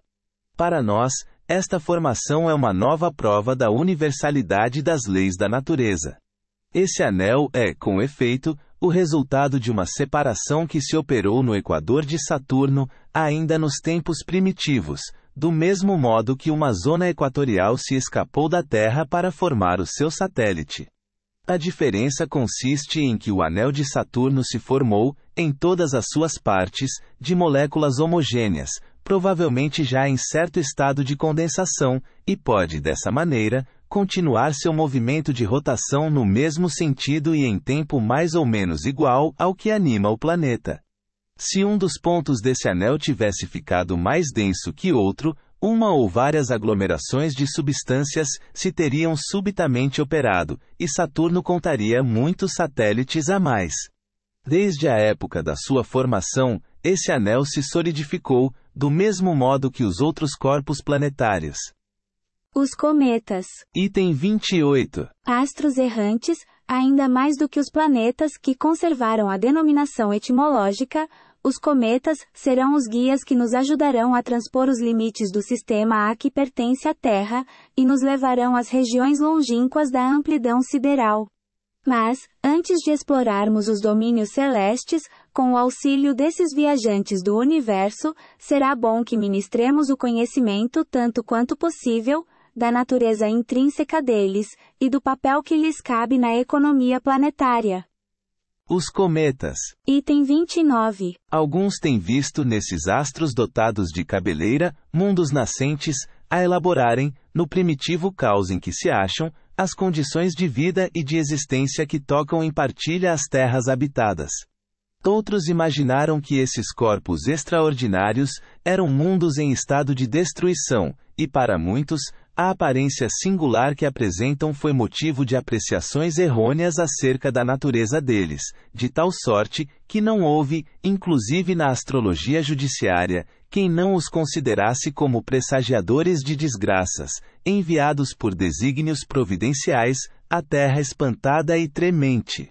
Para nós, esta formação é uma nova prova da universalidade das leis da natureza. Esse anel é, com efeito, o resultado de uma separação que se operou no equador de Saturno, ainda nos tempos primitivos, do mesmo modo que uma zona equatorial se escapou da Terra para formar o seu satélite. A diferença consiste em que o anel de Saturno se formou, em todas as suas partes, de moléculas homogêneas, provavelmente já em certo estado de condensação, e pode, dessa maneira, continuar seu movimento de rotação no mesmo sentido e em tempo mais ou menos igual ao que anima o planeta. Se um dos pontos desse anel tivesse ficado mais denso que outro, uma ou várias aglomerações de substâncias se teriam subitamente operado, e Saturno contaria muitos satélites a mais. Desde a época da sua formação, esse anel se solidificou, do mesmo modo que os outros corpos planetários. Os cometas. Item 28. Astros errantes, ainda mais do que os planetas que conservaram a denominação etimológica, os cometas serão os guias que nos ajudarão a transpor os limites do sistema a que pertence a Terra, e nos levarão às regiões longínquas da amplidão sideral. Mas, antes de explorarmos os domínios celestes, com o auxílio desses viajantes do universo, será bom que ministremos o conhecimento tanto quanto possível, da natureza intrínseca deles, e do papel que lhes cabe na economia planetária. Os cometas. Item 29. Alguns têm visto nesses astros dotados de cabeleira, mundos nascentes, a elaborarem, no primitivo caos em que se acham, as condições de vida e de existência que tocam em partilha as terras habitadas. Outros imaginaram que esses corpos extraordinários eram mundos em estado de destruição, e para muitos, a aparência singular que apresentam foi motivo de apreciações errôneas acerca da natureza deles, de tal sorte que não houve, inclusive na astrologia judiciária, quem não os considerasse como pressagiadores de desgraças, enviados por desígnios providenciais, à terra espantada e tremente.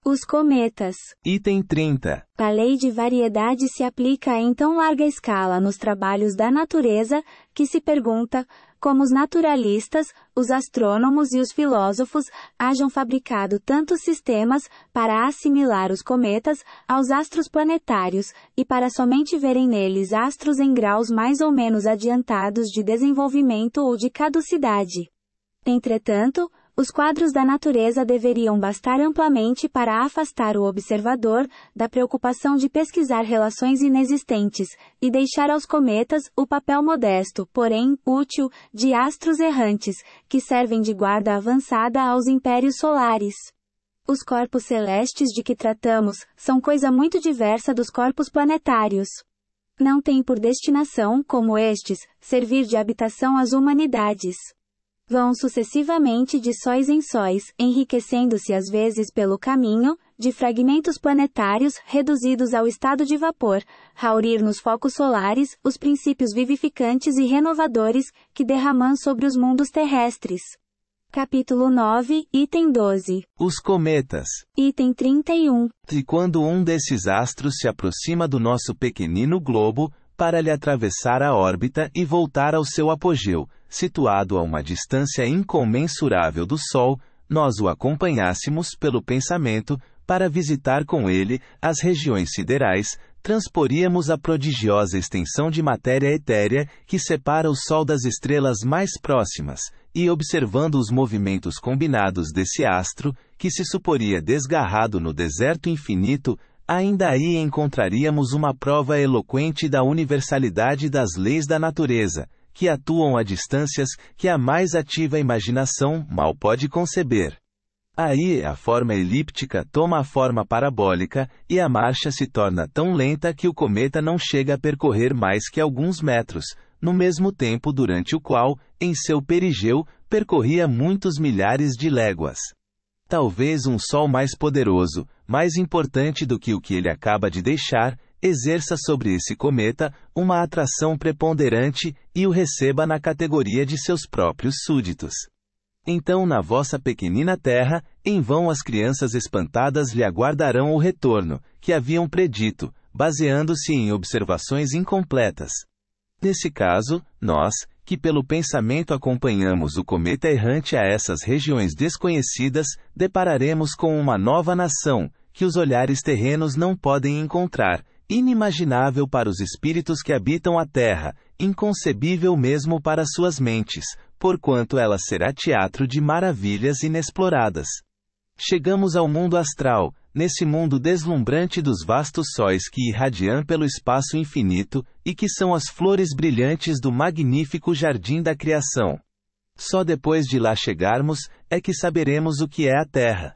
Os cometas. Item 30. A lei de variedade se aplica em tão larga escala nos trabalhos da natureza, que se pergunta, como os naturalistas, os astrônomos e os filósofos, hajam fabricado tantos sistemas, para assimilar os cometas, aos astros planetários, e para somente verem neles astros em graus mais ou menos adiantados de desenvolvimento ou de caducidade. Entretanto, os quadros da natureza deveriam bastar amplamente para afastar o observador da preocupação de pesquisar relações inexistentes, e deixar aos cometas o papel modesto, porém, útil, de astros errantes, que servem de guarda avançada aos impérios solares. Os corpos celestes de que tratamos são coisa muito diversa dos corpos planetários. Não têm por destinação, como estes, servir de habitação às humanidades. Vão sucessivamente de sóis em sóis, enriquecendo-se às vezes pelo caminho, de fragmentos planetários reduzidos ao estado de vapor, raurir nos focos solares os princípios vivificantes e renovadores que derramam sobre os mundos terrestres. Capítulo 9, item 12. Os cometas. Item 31. E quando um desses astros se aproxima do nosso pequenino globo, para lhe atravessar a órbita e voltar ao seu apogeu, situado a uma distância incomensurável do Sol, nós o acompanhássemos pelo pensamento, para visitar com ele as regiões siderais, transporíamos a prodigiosa extensão de matéria etérea que separa o Sol das estrelas mais próximas, e observando os movimentos combinados desse astro, que se suporia desgarrado no deserto infinito, ainda aí encontraríamos uma prova eloquente da universalidade das leis da natureza, que atuam a distâncias que a mais ativa imaginação mal pode conceber. Aí a forma elíptica toma a forma parabólica, e a marcha se torna tão lenta que o cometa não chega a percorrer mais que alguns metros, no mesmo tempo durante o qual, em seu perigeu, percorria muitos milhares de léguas. Talvez um Sol mais poderoso, mais importante do que o que ele acaba de deixar, exerça sobre esse cometa uma atração preponderante e o receba na categoria de seus próprios súditos. Então na vossa pequenina terra, em vão as crianças espantadas lhe aguardarão o retorno, que haviam predito, baseando-se em observações incompletas. Nesse caso, nós, que pelo pensamento acompanhamos o cometa errante a essas regiões desconhecidas, depararemos com uma nova nação, que os olhares terrenos não podem encontrar, inimaginável para os espíritos que habitam a terra, inconcebível mesmo para suas mentes, porquanto ela será teatro de maravilhas inexploradas. Chegamos ao mundo astral, nesse mundo deslumbrante dos vastos sóis que irradiam pelo espaço infinito, e que são as flores brilhantes do magnífico jardim da criação. Só depois de lá chegarmos, é que saberemos o que é a Terra.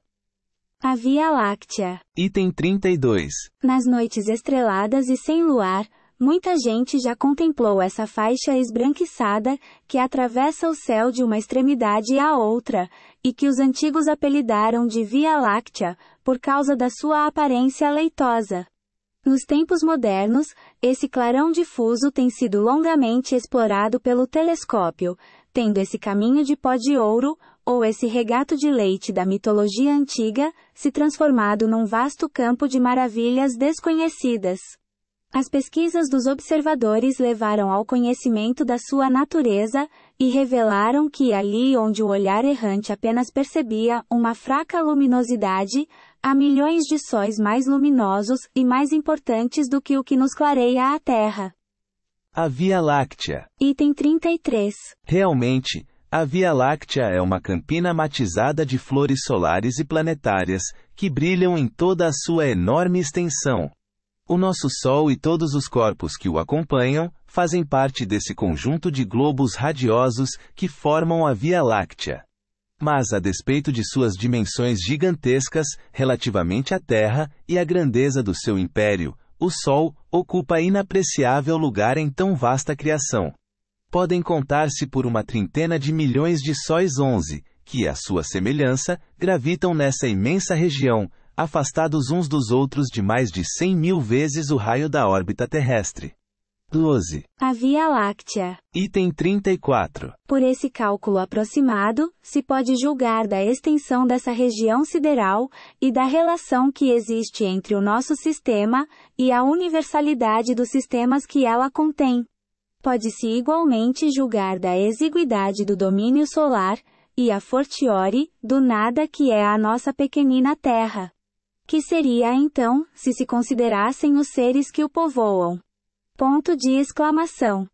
A Via Láctea. Item 32. Nas noites estreladas e sem luar, muita gente já contemplou essa faixa esbranquiçada, que atravessa o céu de uma extremidade à outra, e que os antigos apelidaram de Via Láctea, por causa da sua aparência leitosa. Nos tempos modernos, esse clarão difuso tem sido longamente explorado pelo telescópio, tendo esse caminho de pó de ouro, ou esse regato de leite da mitologia antiga, se transformado num vasto campo de maravilhas desconhecidas. As pesquisas dos observadores levaram ao conhecimento da sua natureza, e revelaram que ali onde o olhar errante apenas percebia uma fraca luminosidade, há milhões de sóis mais luminosos e mais importantes do que o que nos clareia a Terra. A Via Láctea. Item 33. Realmente, a Via Láctea é uma campina matizada de flores solares e planetárias, que brilham em toda a sua enorme extensão. O nosso Sol e todos os corpos que o acompanham, fazem parte desse conjunto de globos radiosos que formam a Via Láctea. Mas a despeito de suas dimensões gigantescas, relativamente à Terra, e a grandeza do seu império, o Sol ocupa inapreciável lugar em tão vasta criação. Podem contar-se por uma trintena de milhões de sóis 11, que, à sua semelhança, gravitam nessa imensa região, afastados uns dos outros de mais de 100.000 vezes o raio da órbita terrestre. 12. A Via Láctea. Item 34. Por esse cálculo aproximado, se pode julgar da extensão dessa região sideral, e da relação que existe entre o nosso sistema, e a universalidade dos sistemas que ela contém. Pode-se igualmente julgar da exiguidade do domínio solar, e a fortiori, do nada que é a nossa pequenina Terra. Que seria então, se considerassem os seres que o povoam? Ponto de exclamação.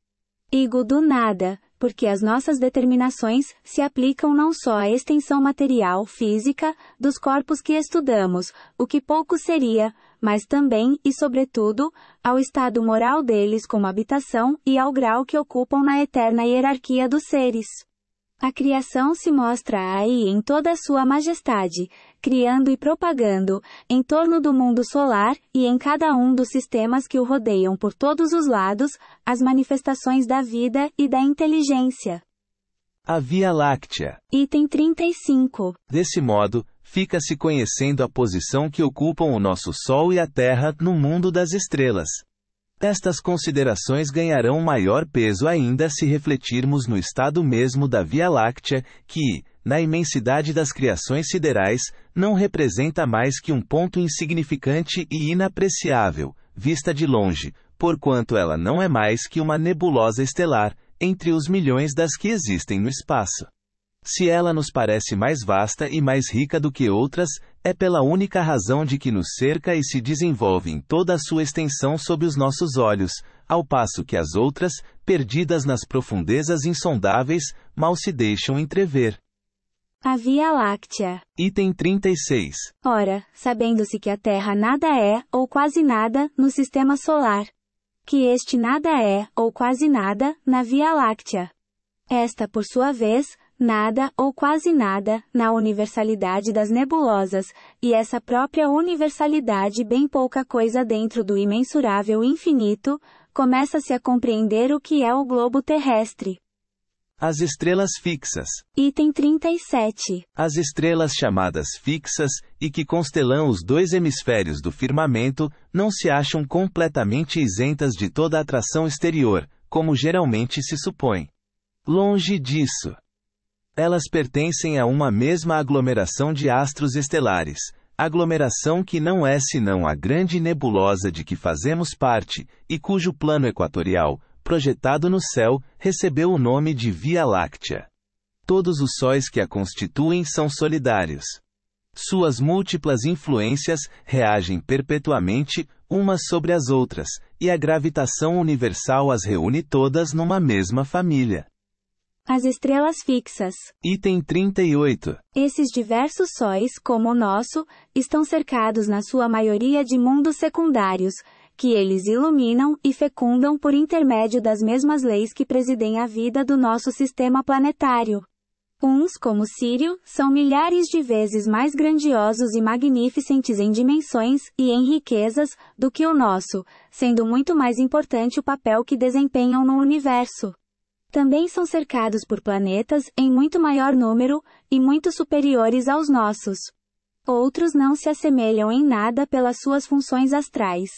Digo do nada, porque as nossas determinações se aplicam não só à extensão material física dos corpos que estudamos, o que pouco seria, mas também e sobretudo, ao estado moral deles como habitação e ao grau que ocupam na eterna hierarquia dos seres. A criação se mostra aí em toda a sua majestade, criando e propagando, em torno do mundo solar, e em cada um dos sistemas que o rodeiam por todos os lados, as manifestações da vida e da inteligência. A Via Láctea. Item 35. Desse modo, fica-se conhecendo a posição que ocupam o nosso Sol e a Terra no mundo das estrelas. Estas considerações ganharão maior peso ainda se refletirmos no estado mesmo da Via Láctea, que, na imensidade das criações siderais, não representa mais que um ponto insignificante e inapreciável, vista de longe, porquanto ela não é mais que uma nebulosa estelar, entre os milhões das que existem no espaço. Se ela nos parece mais vasta e mais rica do que outras, é pela única razão de que nos cerca e se desenvolve em toda a sua extensão sob os nossos olhos, ao passo que as outras, perdidas nas profundezas insondáveis, mal se deixam entrever. A Via Láctea. Item 36. Ora, sabendo-se que a Terra nada é, ou quase nada, no Sistema Solar. Que este nada é, ou quase nada, na Via Láctea. Esta, por sua vez, nada, ou quase nada, na universalidade das nebulosas, e essa própria universalidade bem pouca coisa dentro do imensurável infinito, começa-se a compreender o que é o globo terrestre. As estrelas fixas. Item 37. As estrelas chamadas fixas, e que constelam os dois hemisférios do firmamento, não se acham completamente isentas de toda atração exterior, como geralmente se supõe. Longe disso. Elas pertencem a uma mesma aglomeração de astros estelares, aglomeração que não é senão a grande nebulosa de que fazemos parte, e cujo plano equatorial, projetado no céu, recebeu o nome de Via Láctea. Todos os sóis que a constituem são solidários. Suas múltiplas influências reagem perpetuamente, umas sobre as outras, e a gravitação universal as reúne todas numa mesma família. As estrelas fixas. Item 38. Esses diversos sóis, como o nosso, estão cercados na sua maioria de mundos secundários, que eles iluminam e fecundam por intermédio das mesmas leis que presidem a vida do nosso sistema planetário. Uns, como Sírio, são milhares de vezes mais grandiosos e magnificentes em dimensões e em riquezas do que o nosso, sendo muito mais importante o papel que desempenham no universo. Também são cercados por planetas em muito maior número e muito superiores aos nossos. Outros não se assemelham em nada pelas suas funções astrais.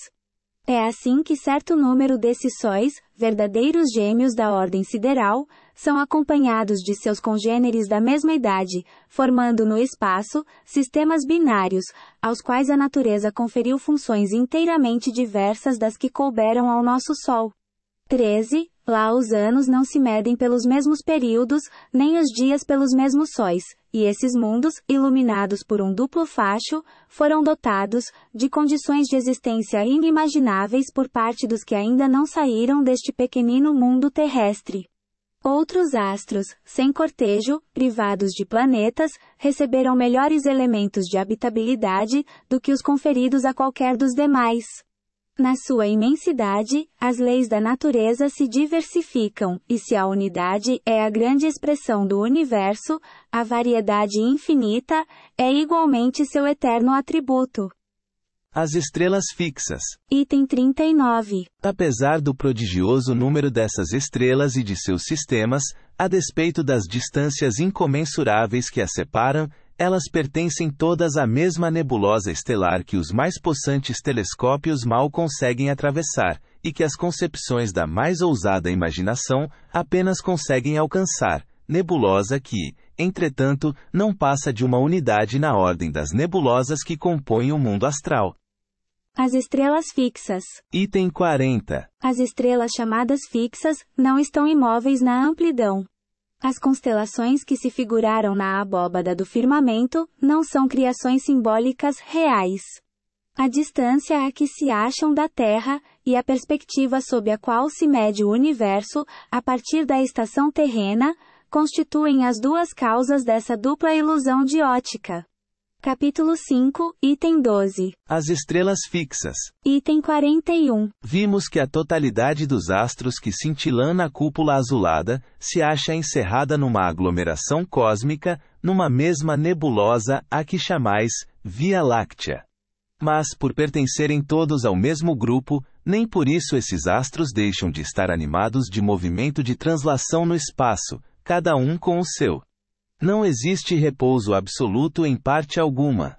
É assim que certo número desses sóis, verdadeiros gêmeos da ordem sideral, são acompanhados de seus congêneres da mesma idade, formando no espaço, sistemas binários, aos quais a natureza conferiu funções inteiramente diversas das que couberam ao nosso Sol. 13. Lá os anos não se medem pelos mesmos períodos, nem os dias pelos mesmos sóis, e esses mundos, iluminados por um duplo facho, foram dotados de condições de existência inimagináveis por parte dos que ainda não saíram deste pequenino mundo terrestre. Outros astros, sem cortejo, privados de planetas, receberam melhores elementos de habitabilidade do que os conferidos a qualquer dos demais. Na sua imensidade, as leis da natureza se diversificam, e se a unidade é a grande expressão do universo, a variedade infinita é igualmente seu eterno atributo. As estrelas fixas. Item 39. Apesar do prodigioso número dessas estrelas e de seus sistemas, a despeito das distâncias incomensuráveis que as separam, elas pertencem todas à mesma nebulosa estelar que os mais possantes telescópios mal conseguem atravessar, e que as concepções da mais ousada imaginação apenas conseguem alcançar, nebulosa que, entretanto, não passa de uma unidade na ordem das nebulosas que compõem o mundo astral. As estrelas fixas. Item 40. As estrelas chamadas fixas não estão imóveis na amplidão. As constelações que se figuraram na abóbada do firmamento não são criações simbólicas reais. A distância a que se acham da Terra, e a perspectiva sob a qual se mede o universo, a partir da estação terrena, constituem as duas causas dessa dupla ilusão de ótica. Capítulo 5, item 12. As estrelas fixas. Item 41. Vimos que a totalidade dos astros que cintilam na cúpula azulada se acha encerrada numa aglomeração cósmica, numa mesma nebulosa a que chamais Via Láctea. Mas, por pertencerem todos ao mesmo grupo, nem por isso esses astros deixam de estar animados de movimento de translação no espaço, cada um com o seu. Não existe repouso absoluto em parte alguma.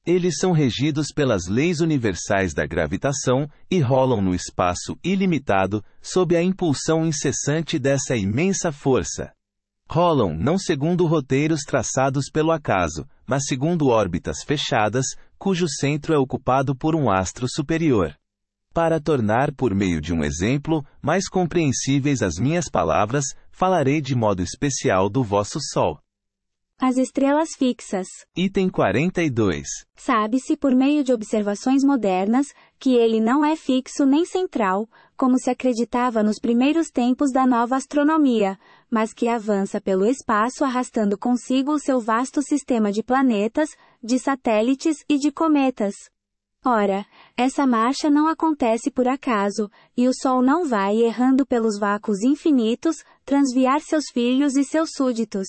Eles são regidos pelas leis universais da gravitação e rolam no espaço ilimitado, sob a impulsão incessante dessa imensa força. Rolam não segundo roteiros traçados pelo acaso, mas segundo órbitas fechadas, cujo centro é ocupado por um astro superior. Para tornar por meio de um exemplo mais compreensíveis as minhas palavras, falarei de modo especial do vosso Sol. As estrelas fixas. Item 42. Sabe-se por meio de observações modernas, que ele não é fixo nem central, como se acreditava nos primeiros tempos da nova astronomia, mas que avança pelo espaço arrastando consigo o seu vasto sistema de planetas, de satélites e de cometas. Ora, essa marcha não acontece por acaso, e o Sol não vai errando pelos vácuos infinitos, transviar seus filhos e seus súditos.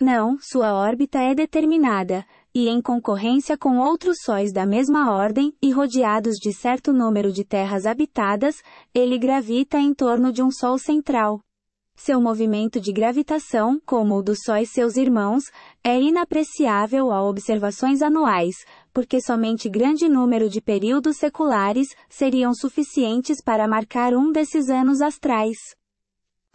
Não, sua órbita é determinada, e em concorrência com outros sóis da mesma ordem e rodeados de certo número de terras habitadas, ele gravita em torno de um Sol central. Seu movimento de gravitação, como o dos sóis seus irmãos, é inapreciável a observações anuais, porque somente grande número de períodos seculares seriam suficientes para marcar um desses anos astrais.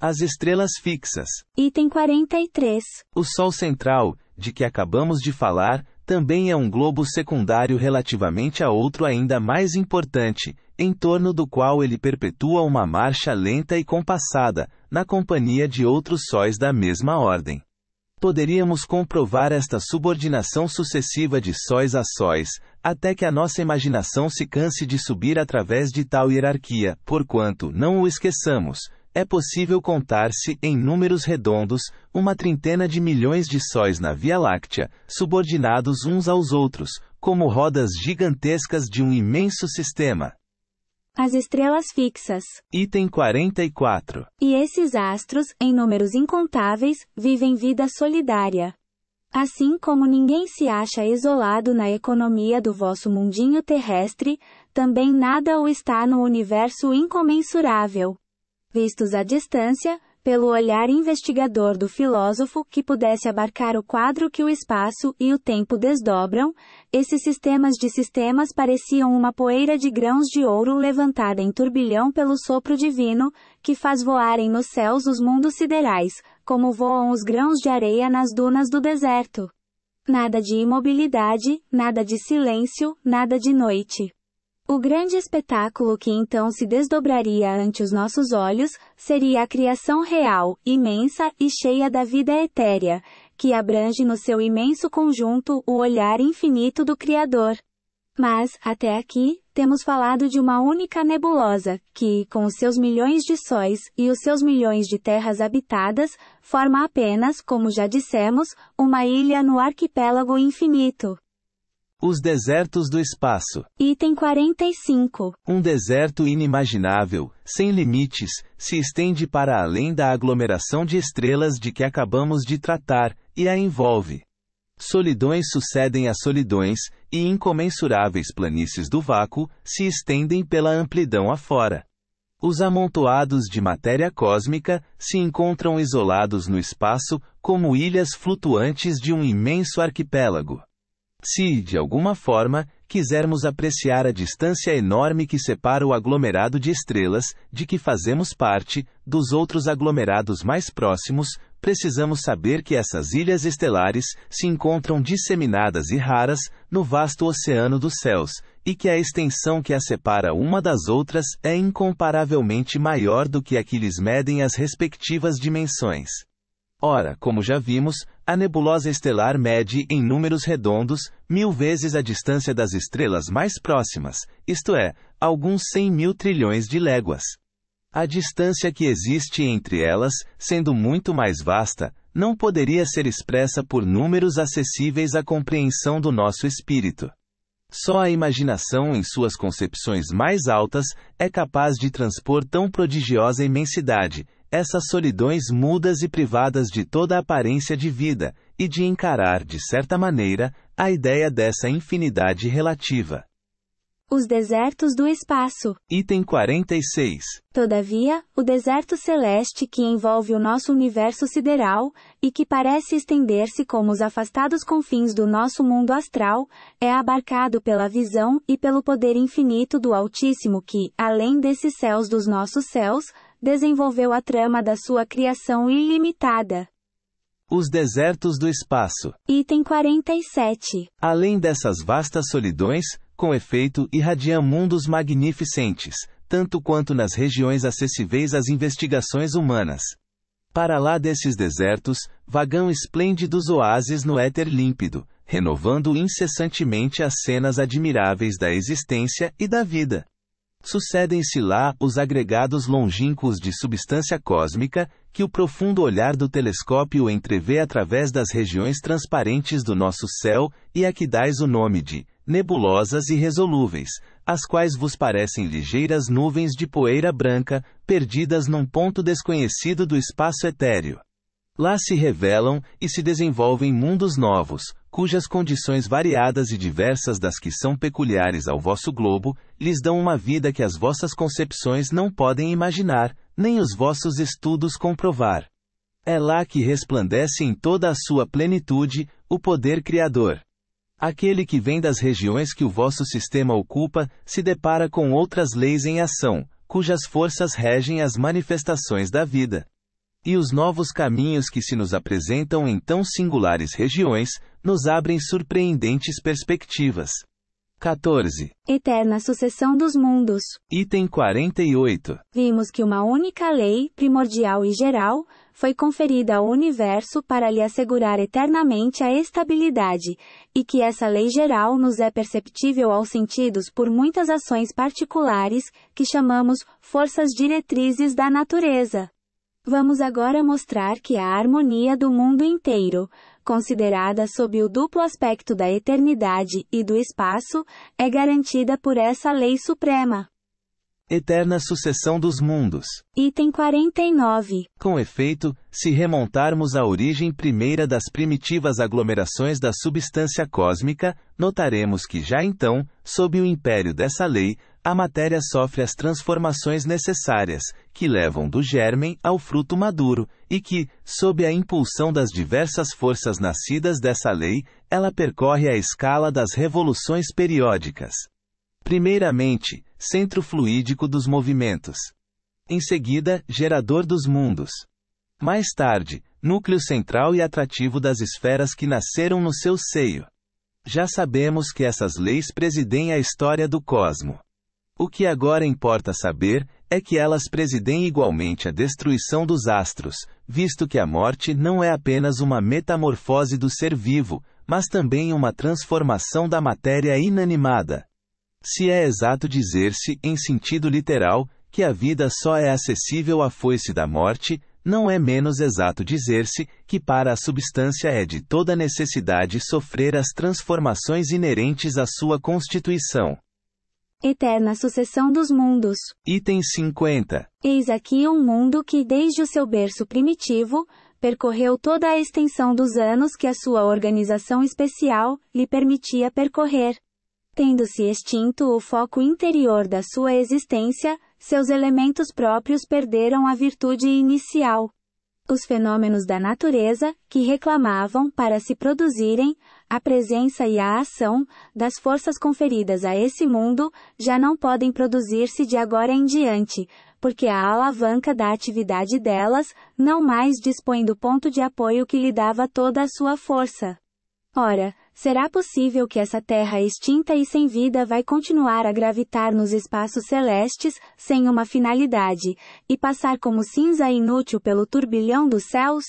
As estrelas fixas. Item 43. O Sol central, de que acabamos de falar, também é um globo secundário relativamente a outro ainda mais importante, em torno do qual ele perpetua uma marcha lenta e compassada, na companhia de outros sóis da mesma ordem. Poderíamos comprovar esta subordinação sucessiva de sóis a sóis, até que a nossa imaginação se canse de subir através de tal hierarquia, porquanto, não o esqueçamos, é possível contar-se, em números redondos, uma trintena de milhões de sóis na Via Láctea, subordinados uns aos outros, como rodas gigantescas de um imenso sistema. As estrelas fixas. Item 44. E esses astros, em números incontáveis, vivem vida solidária. Assim como ninguém se acha isolado na economia do vosso mundinho terrestre, também nada o está no universo incomensurável. Vistos à distância, pelo olhar investigador do filósofo que pudesse abarcar o quadro que o espaço e o tempo desdobram, esses sistemas de sistemas pareciam uma poeira de grãos de ouro levantada em turbilhão pelo sopro divino, que faz voarem nos céus os mundos siderais, como voam os grãos de areia nas dunas do deserto. Nada de imobilidade, nada de silêncio, nada de noite. O grande espetáculo que então se desdobraria ante os nossos olhos, seria a criação real, imensa e cheia da vida etérea, que abrange no seu imenso conjunto o olhar infinito do Criador. Mas, até aqui, temos falado de uma única nebulosa, que, com os seus milhões de sóis e os seus milhões de terras habitadas, forma apenas, como já dissemos, uma ilha no arquipélago infinito. Os desertos do espaço. Item 45. Um deserto inimaginável, sem limites, se estende para além da aglomeração de estrelas de que acabamos de tratar, e a envolve. Solidões sucedem a solidões, e incomensuráveis planícies do vácuo se estendem pela amplidão afora. Os amontoados de matéria cósmica se encontram isolados no espaço, como ilhas flutuantes de um imenso arquipélago. Se, de alguma forma, quisermos apreciar a distância enorme que separa o aglomerado de estrelas, de que fazemos parte, dos outros aglomerados mais próximos, precisamos saber que essas ilhas estelares se encontram disseminadas e raras no vasto oceano dos céus, e que a extensão que as separa uma das outras é incomparavelmente maior do que a que lhes medem as respectivas dimensões. Ora, como já vimos, a nebulosa estelar mede, em números redondos, 1000 vezes a distância das estrelas mais próximas, isto é, alguns 100.000 trilhões de léguas. A distância que existe entre elas, sendo muito mais vasta, não poderia ser expressa por números acessíveis à compreensão do nosso espírito. Só a imaginação em suas concepções mais altas é capaz de transpor tão prodigiosa imensidade, essas solidões mudas e privadas de toda aparência de vida, e de encarar, de certa maneira, a ideia dessa infinidade relativa. Os desertos do espaço. Item 46. Todavia, o deserto celeste que envolve o nosso universo sideral, e que parece estender-se como os afastados confins do nosso mundo astral, é abarcado pela visão e pelo poder infinito do Altíssimo que, além desses céus dos nossos céus, desenvolveu a trama da sua criação ilimitada. Os desertos do espaço. Item 47. Além dessas vastas solidões, com efeito, irradiam mundos magnificentes, tanto quanto nas regiões acessíveis às investigações humanas. Para lá desses desertos, vagam esplêndidos oásis no éter límpido, renovando incessantemente as cenas admiráveis da existência e da vida. Sucedem-se lá os agregados longínquos de substância cósmica, que o profundo olhar do telescópio entrevê através das regiões transparentes do nosso céu, e a que dais o nome de nebulosas irresolúveis, as quais vos parecem ligeiras nuvens de poeira branca, perdidas num ponto desconhecido do espaço etéreo. Lá se revelam e se desenvolvem mundos novos, cujas condições variadas e diversas das que são peculiares ao vosso globo, lhes dão uma vida que as vossas concepções não podem imaginar, nem os vossos estudos comprovar. É lá que resplandece em toda a sua plenitude o poder criador. Aquele que vem das regiões que o vosso sistema ocupa, se depara com outras leis em ação, cujas forças regem as manifestações da vida. E os novos caminhos que se nos apresentam em tão singulares regiões, nos abrem surpreendentes perspectivas. 14. Eterna sucessão dos mundos. Item 48. Vimos que uma única lei, primordial e geral, foi conferida ao universo para lhe assegurar eternamente a estabilidade, e que essa lei geral nos é perceptível aos sentidos por muitas ações particulares, que chamamos forças diretrizes da natureza. Vamos agora mostrar que a harmonia do mundo inteiro, considerada sob o duplo aspecto da eternidade e do espaço, é garantida por essa lei suprema. Eterna sucessão dos mundos. Item 49. Com efeito, se remontarmos à origem primeira das primitivas aglomerações da substância cósmica, notaremos que já então, sob o império dessa lei, a matéria sofre as transformações necessárias, que levam do germen ao fruto maduro, e que, sob a impulsão das diversas forças nascidas dessa lei, ela percorre a escala das revoluções periódicas. Primeiramente, centro fluídico dos movimentos. Em seguida, gerador dos mundos. Mais tarde, núcleo central e atrativo das esferas que nasceram no seu seio. Já sabemos que essas leis presidem a história do cosmo. O que agora importa saber é que elas presidem igualmente a destruição dos astros, visto que a morte não é apenas uma metamorfose do ser vivo, mas também uma transformação da matéria inanimada. Se é exato dizer-se, em sentido literal, que a vida só é acessível à foice da morte, não é menos exato dizer-se que para a substância é de toda necessidade sofrer as transformações inerentes à sua constituição. Eterna sucessão dos mundos. Item 50. Eis aqui um mundo que desde o seu berço primitivo, percorreu toda a extensão dos anos que a sua organização especial lhe permitia percorrer. Tendo-se extinto o foco interior da sua existência, seus elementos próprios perderam a virtude inicial. Os fenômenos da natureza, que reclamavam, para se produzirem, a presença e a ação das forças conferidas a esse mundo, já não podem produzir-se de agora em diante, porque a alavanca da atividade delas, não mais dispõe do ponto de apoio que lhe dava toda a sua força. Ora, será possível que essa Terra extinta e sem vida vai continuar a gravitar nos espaços celestes, sem uma finalidade, e passar como cinza inútil pelo turbilhão dos céus?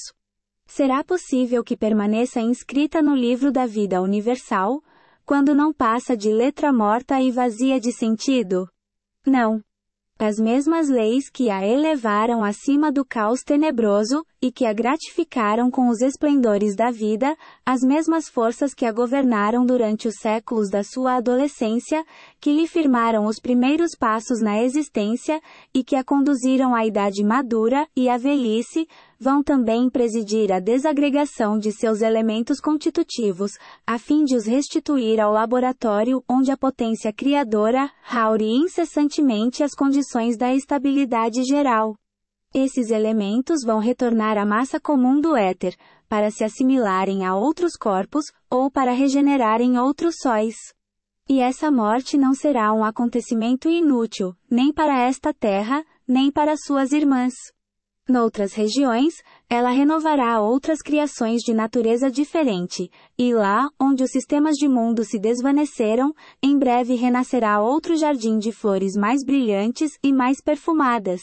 Será possível que permaneça inscrita no livro da vida universal, quando não passa de letra morta e vazia de sentido? Não. As mesmas leis que a elevaram acima do caos tenebroso, e que a gratificaram com os esplendores da vida, as mesmas forças que a governaram durante os séculos da sua adolescência, que lhe firmaram os primeiros passos na existência, e que a conduziram à idade madura e à velhice, vão também presidir a desagregação de seus elementos constitutivos, a fim de os restituir ao laboratório onde a potência criadora raure incessantemente as condições da estabilidade geral. Esses elementos vão retornar à massa comum do éter, para se assimilarem a outros corpos, ou para regenerarem outros sóis. E essa morte não será um acontecimento inútil, nem para esta terra, nem para suas irmãs. Noutras regiões, ela renovará outras criações de natureza diferente, e lá, onde os sistemas de mundo se desvaneceram, em breve renascerá outro jardim de flores mais brilhantes e mais perfumadas.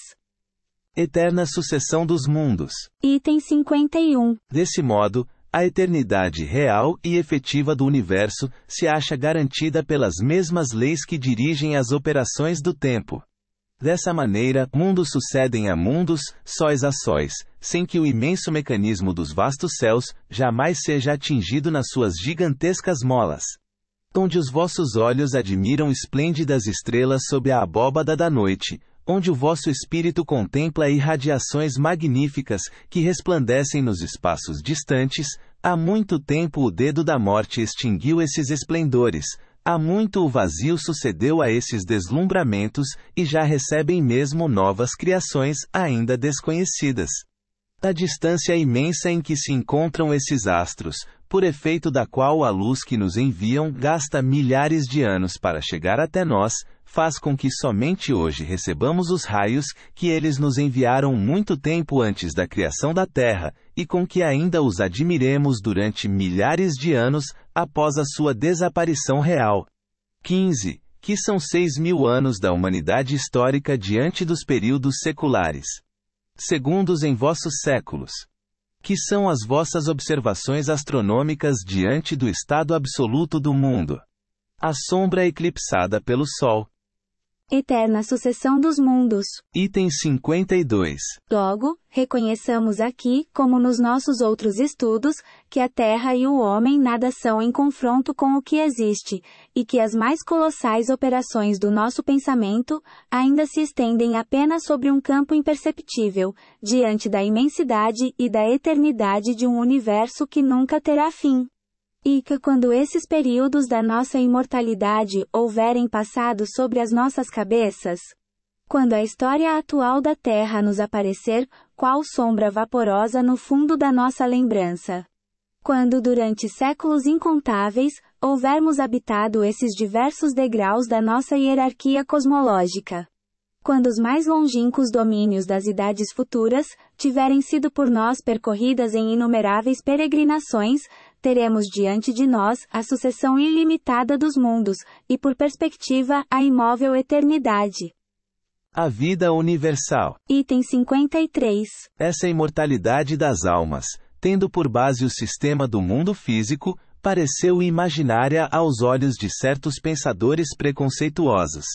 Eterna sucessão dos mundos. Item 51. Desse modo, a eternidade real e efetiva do universo se acha garantida pelas mesmas leis que dirigem as operações do tempo. Dessa maneira, mundos sucedem a mundos, sóis a sóis, sem que o imenso mecanismo dos vastos céus jamais seja atingido nas suas gigantescas molas. Onde os vossos olhos admiram esplêndidas estrelas sob a abóbada da noite, onde o vosso espírito contempla irradiações magníficas que resplandecem nos espaços distantes, há muito tempo o dedo da morte extinguiu esses esplendores, há muito o vazio sucedeu a esses deslumbramentos, e já recebem mesmo novas criações ainda desconhecidas. A distância imensa em que se encontram esses astros, por efeito da qual a luz que nos enviam gasta milhares de anos para chegar até nós, faz com que somente hoje recebamos os raios que eles nos enviaram muito tempo antes da criação da Terra, e com que ainda os admiremos durante milhares de anos após a sua desaparição real. 15. Que são 6.000 anos da humanidade histórica diante dos períodos seculares. segundos em vossos séculos. Que são as vossas observações astronômicas diante do estado absoluto do mundo? A sombra eclipsada pelo Sol. Eterna sucessão dos mundos. Item 52. Logo, reconheçamos aqui, como nos nossos outros estudos, que a Terra e o homem nada são em confronto com o que existe, e que as mais colossais operações do nosso pensamento ainda se estendem apenas sobre um campo imperceptível, diante da imensidade e da eternidade de um universo que nunca terá fim. E que quando esses períodos da nossa imortalidade houverem passado sobre as nossas cabeças, quando a história atual da Terra nos aparecer, qual sombra vaporosa no fundo da nossa lembrança, quando durante séculos incontáveis, houvermos habitado esses diversos degraus da nossa hierarquia cosmológica, quando os mais longínquos domínios das idades futuras tiverem sido por nós percorridas em inumeráveis peregrinações, teremos diante de nós a sucessão ilimitada dos mundos, e por perspectiva a imóvel eternidade. A vida universal. Item 53. Essa imortalidade das almas, tendo por base o sistema do mundo físico, pareceu imaginária aos olhos de certos pensadores preconceituosos.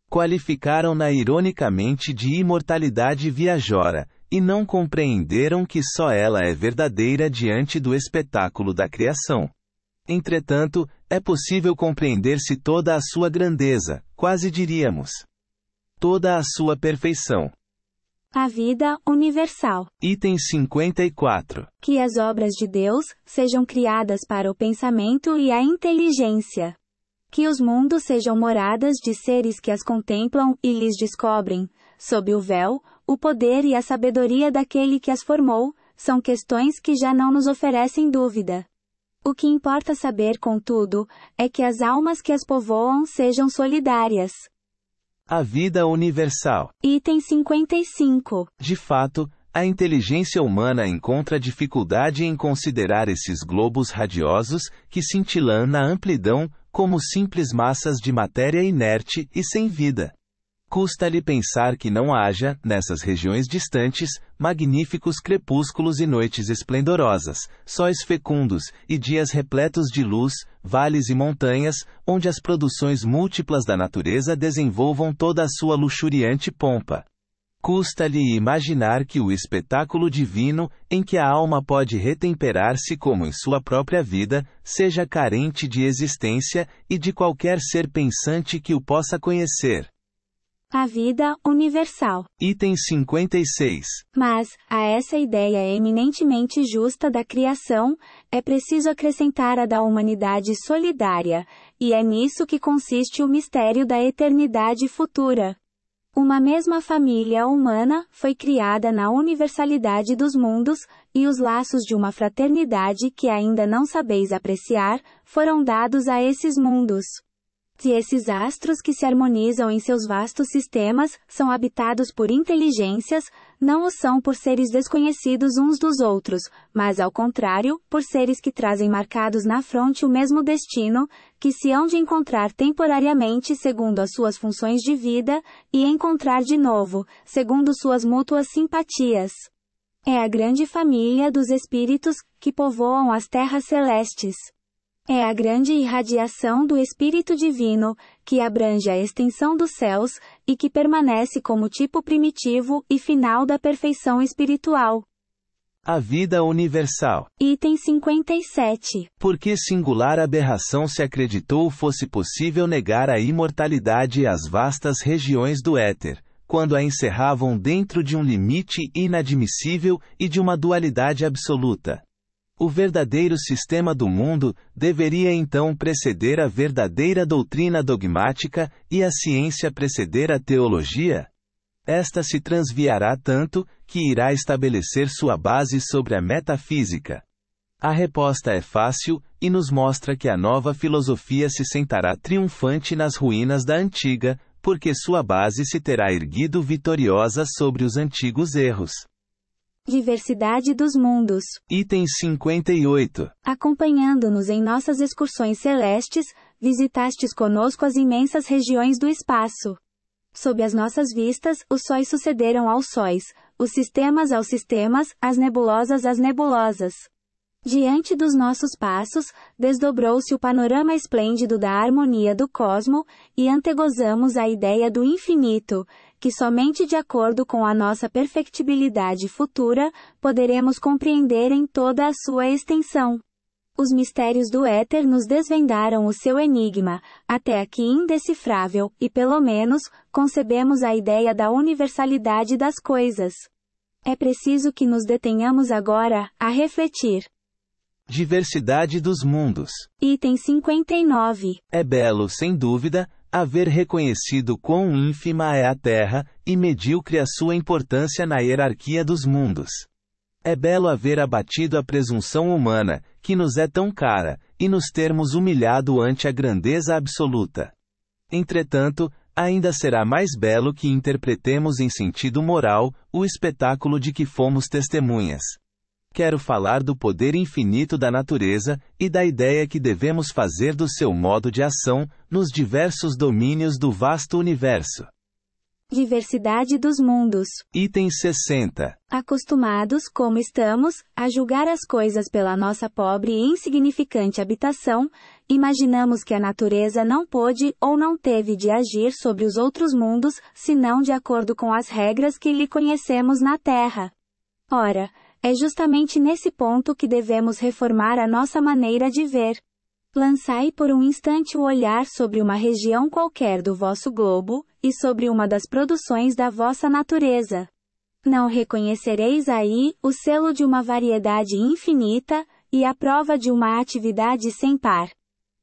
Qualificaram-na ironicamente de imortalidade viajora, e não compreenderam que só ela é verdadeira diante do espetáculo da criação. Entretanto, é possível compreender-se toda a sua grandeza, quase diríamos, toda a sua perfeição. A vida universal. Item 54. Que as obras de Deus sejam criadas para o pensamento e a inteligência. Que os mundos sejam moradas de seres que as contemplam e lhes descobrem, sob o véu, o poder e a sabedoria daquele que as formou, são questões que já não nos oferecem dúvida. O que importa saber, contudo, é que as almas que as povoam sejam solidárias. A vida universal. Item 55. De fato, a inteligência humana encontra dificuldade em considerar esses globos radiosos que cintilam na amplidão como simples massas de matéria inerte e sem vida. Custa-lhe pensar que não haja, nessas regiões distantes, magníficos crepúsculos e noites esplendorosas, sóis fecundos, e dias repletos de luz, vales e montanhas, onde as produções múltiplas da natureza desenvolvam toda a sua luxuriante pompa. Custa-lhe imaginar que o espetáculo divino, em que a alma pode retemperar-se como em sua própria vida, seja carente de existência e de qualquer ser pensante que o possa conhecer. A vida universal. Item 56. Mas, a essa ideia eminentemente justa da criação, é preciso acrescentar a da humanidade solidária, e é nisso que consiste o mistério da eternidade futura. Uma mesma família humana foi criada na universalidade dos mundos, e os laços de uma fraternidade que ainda não sabeis apreciar, foram dados a esses mundos. Se esses astros que se harmonizam em seus vastos sistemas, são habitados por inteligências, não o são por seres desconhecidos uns dos outros, mas ao contrário, por seres que trazem marcados na fronte o mesmo destino, que se hão de encontrar temporariamente segundo as suas funções de vida, e encontrar de novo, segundo suas mútuas simpatias. É a grande família dos espíritos, que povoam as terras celestes. É a grande irradiação do Espírito Divino, que abrange a extensão dos céus, e que permanece como tipo primitivo e final da perfeição espiritual. A vida universal. Item 57. Por que singular aberração se acreditou fosse possível negar a imortalidade às vastas regiões do éter, quando a encerravam dentro de um limite inadmissível e de uma dualidade absoluta? O verdadeiro sistema do mundo deveria então preceder a verdadeira doutrina dogmática e a ciência preceder a teologia? Esta se transviará tanto, que irá estabelecer sua base sobre a metafísica. A resposta é fácil, e nos mostra que a nova filosofia se sentará triunfante nas ruínas da antiga, porque sua base se terá erguido vitoriosa sobre os antigos erros. Diversidade dos mundos. Item 58. Acompanhando-nos em nossas excursões celestes, visitastes conosco as imensas regiões do espaço. Sob as nossas vistas, os sóis sucederam aos sóis, os sistemas aos sistemas, as nebulosas às nebulosas. Diante dos nossos passos, desdobrou-se o panorama esplêndido da harmonia do cosmo, e antegozamos a ideia do infinito, que somente de acordo com a nossa perfectibilidade futura, poderemos compreender em toda a sua extensão. Os mistérios do éter nos desvendaram o seu enigma, até aqui indecifrável, e pelo menos, concebemos a ideia da universalidade das coisas. É preciso que nos detenhamos agora, a refletir. Diversidade dos mundos. Item 59. É belo, sem dúvida, haver reconhecido quão ínfima é a Terra, e medíocre a sua importância na hierarquia dos mundos. É belo haver abatido a presunção humana, que nos é tão cara, e nos termos humilhado ante a grandeza absoluta. Entretanto, ainda será mais belo que interpretemos em sentido moral, o espetáculo de que fomos testemunhas. Quero falar do poder infinito da natureza, e da ideia que devemos fazer do seu modo de ação, nos diversos domínios do vasto universo. Diversidade dos mundos. Item 60. Acostumados, como estamos, a julgar as coisas pela nossa pobre e insignificante habitação, imaginamos que a natureza não pôde ou não teve de agir sobre os outros mundos, senão de acordo com as regras que lhe conhecemos na Terra. Ora, é justamente nesse ponto que devemos reformar a nossa maneira de ver. Lançai por um instante o olhar sobre uma região qualquer do vosso globo, e sobre uma das produções da vossa natureza. Não reconhecereis aí o selo de uma variedade infinita, e a prova de uma atividade sem par.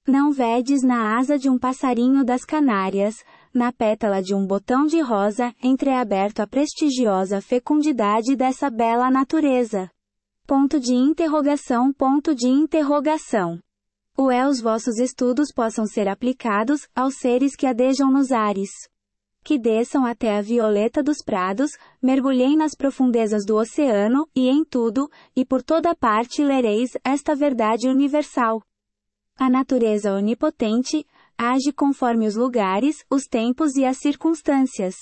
Não vedes na asa de um passarinho das Canárias, na pétala de um botão de rosa, entreaberto a prestigiosa fecundidade dessa bela natureza. Ponto de interrogação. Os vossos estudos possam ser aplicados aos seres que adejam nos ares. Que desçam até a violeta dos prados, mergulhem nas profundezas do oceano, e em tudo, e por toda parte lereis esta verdade universal. A natureza onipotente age conforme os lugares, os tempos e as circunstâncias.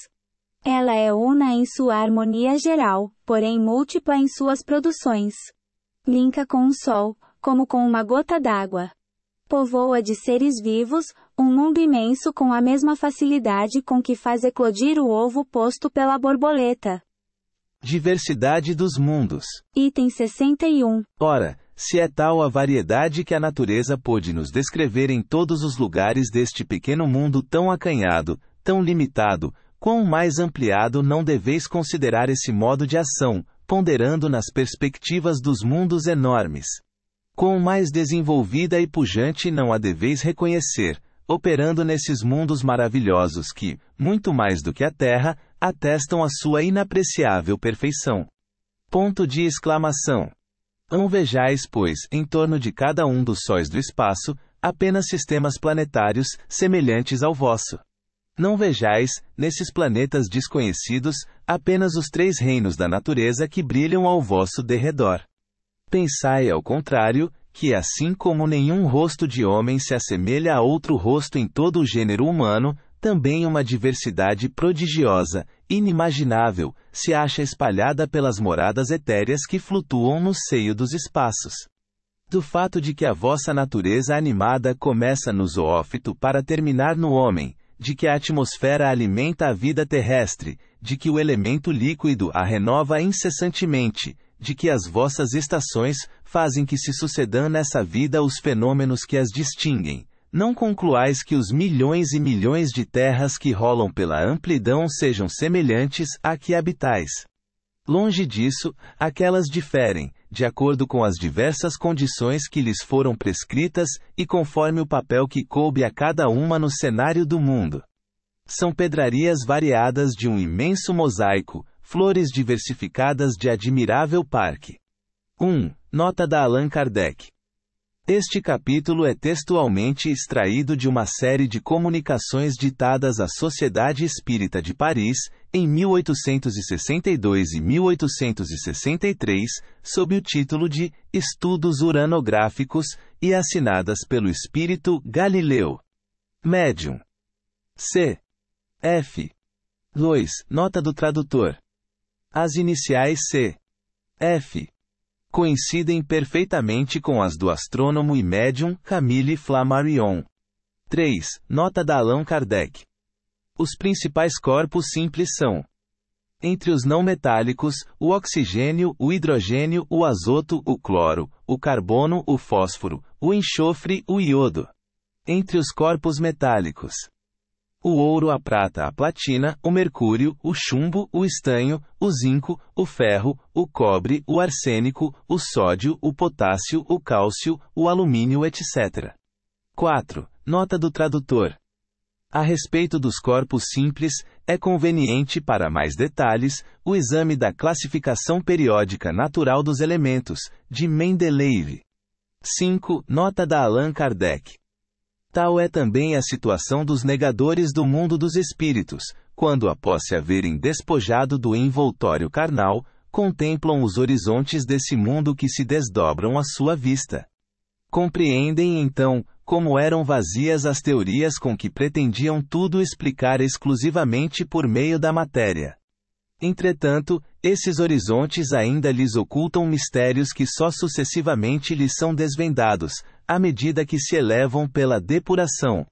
Ela é una em sua harmonia geral, porém múltipla em suas produções. Linka com o sol, como com uma gota d'água. Povoa de seres vivos, um mundo imenso com a mesma facilidade com que faz eclodir o ovo posto pela borboleta. Diversidade dos mundos. Item 61. Ora, se é tal a variedade que a natureza pôde nos descrever em todos os lugares deste pequeno mundo tão acanhado, tão limitado, quão mais ampliado não deveis considerar esse modo de ação, ponderando nas perspectivas dos mundos enormes. Quão mais desenvolvida e pujante não a deveis reconhecer, operando nesses mundos maravilhosos que, muito mais do que a Terra, atestam a sua inapreciável perfeição. Ponto de exclamação. Não vejais, pois, em torno de cada um dos sóis do espaço, apenas sistemas planetários, semelhantes ao vosso. Não vejais, nesses planetas desconhecidos, apenas os 3 reinos da natureza que brilham ao vosso derredor. Pensai ao contrário, que assim como nenhum rosto de homem se assemelha a outro rosto em todo o gênero humano, também uma diversidade prodigiosa, inimaginável, se acha espalhada pelas moradas etéreas que flutuam no seio dos espaços. Do fato de que a vossa natureza animada começa no zoófito para terminar no homem, de que a atmosfera alimenta a vida terrestre, de que o elemento líquido a renova incessantemente, de que as vossas estações fazem que se sucedam nessa vida os fenômenos que as distinguem. Não concluais que os milhões e milhões de terras que rolam pela amplidão sejam semelhantes à que habitais. Longe disso, aquelas diferem, de acordo com as diversas condições que lhes foram prescritas, e conforme o papel que coube a cada uma no cenário do mundo. São pedrarias variadas de um imenso mosaico, flores diversificadas de admirável parque. 1. Nota da Allan Kardec. Este capítulo é textualmente extraído de uma série de comunicações ditadas à Sociedade Espírita de Paris, em 1862 e 1863, sob o título de Estudos Uranográficos, e assinadas pelo espírito Galileu. Médium. C. F. 2. Nota do tradutor. As iniciais C. F. Coincidem perfeitamente com as do astrônomo e médium Camille Flammarion. 3. Nota da Allan Kardec. Os principais corpos simples são: entre os não metálicos, o oxigênio, o hidrogênio, o azoto, o cloro, o carbono, o fósforo, o enxofre, o iodo. Entre os corpos metálicos, o ouro, a prata, a platina, o mercúrio, o chumbo, o estanho, o zinco, o ferro, o cobre, o arsênico, o sódio, o potássio, o cálcio, o alumínio, etc. 4. Nota do tradutor. A respeito dos corpos simples, é conveniente para mais detalhes, o exame da classificação periódica natural dos elementos, de Mendeleev. 5. Nota da Allan Kardec. Tal é também a situação dos negadores do mundo dos espíritos, quando após se haverem despojado do envoltório carnal, contemplam os horizontes desse mundo que se desdobram à sua vista. Compreendem então, como eram vazias as teorias com que pretendiam tudo explicar exclusivamente por meio da matéria. Entretanto, esses horizontes ainda lhes ocultam mistérios que só sucessivamente lhes são desvendados, à medida que se elevam pela depuração.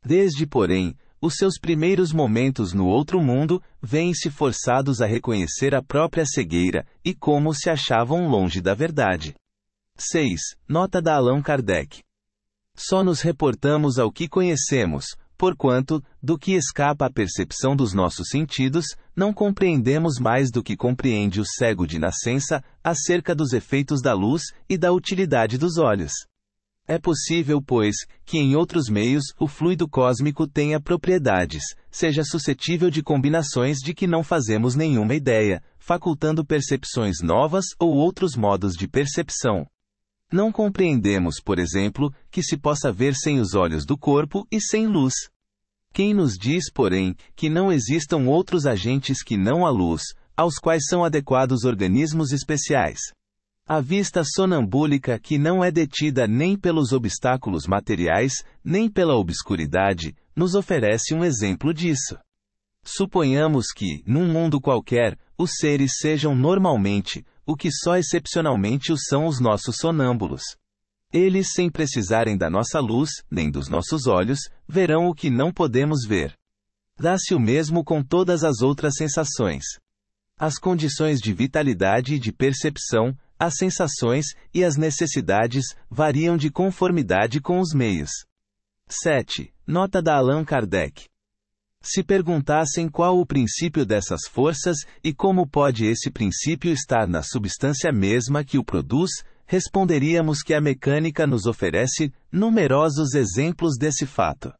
Desde, porém, os seus primeiros momentos no outro mundo, vêm-se forçados a reconhecer a própria cegueira, e como se achavam longe da verdade. 6. Nota da Allan Kardec. Só nos reportamos ao que conhecemos, porquanto, do que escapa à percepção dos nossos sentidos, não compreendemos mais do que compreende o cego de nascença, acerca dos efeitos da luz e da utilidade dos olhos. É possível, pois, que em outros meios o fluido cósmico tenha propriedades, seja suscetível de combinações de que não fazemos nenhuma ideia, facultando percepções novas ou outros modos de percepção. Não compreendemos, por exemplo, que se possa ver sem os olhos do corpo e sem luz. Quem nos diz, porém, que não existam outros agentes que não a luz, aos quais são adequados organismos especiais? A vista sonambúlica que não é detida nem pelos obstáculos materiais, nem pela obscuridade, nos oferece um exemplo disso. Suponhamos que, num mundo qualquer, os seres sejam normalmente, o que só excepcionalmente o são os nossos sonâmbulos. Eles, sem precisarem da nossa luz, nem dos nossos olhos, verão o que não podemos ver. Dá-se o mesmo com todas as outras sensações. As condições de vitalidade e de percepção, as sensações e as necessidades variam de conformidade com os meios. 7. Nota da Allan Kardec. Se perguntassem qual o princípio dessas forças e como pode esse princípio estar na substância mesma que o produz, responderíamos que a mecânica nos oferece numerosos exemplos desse fato.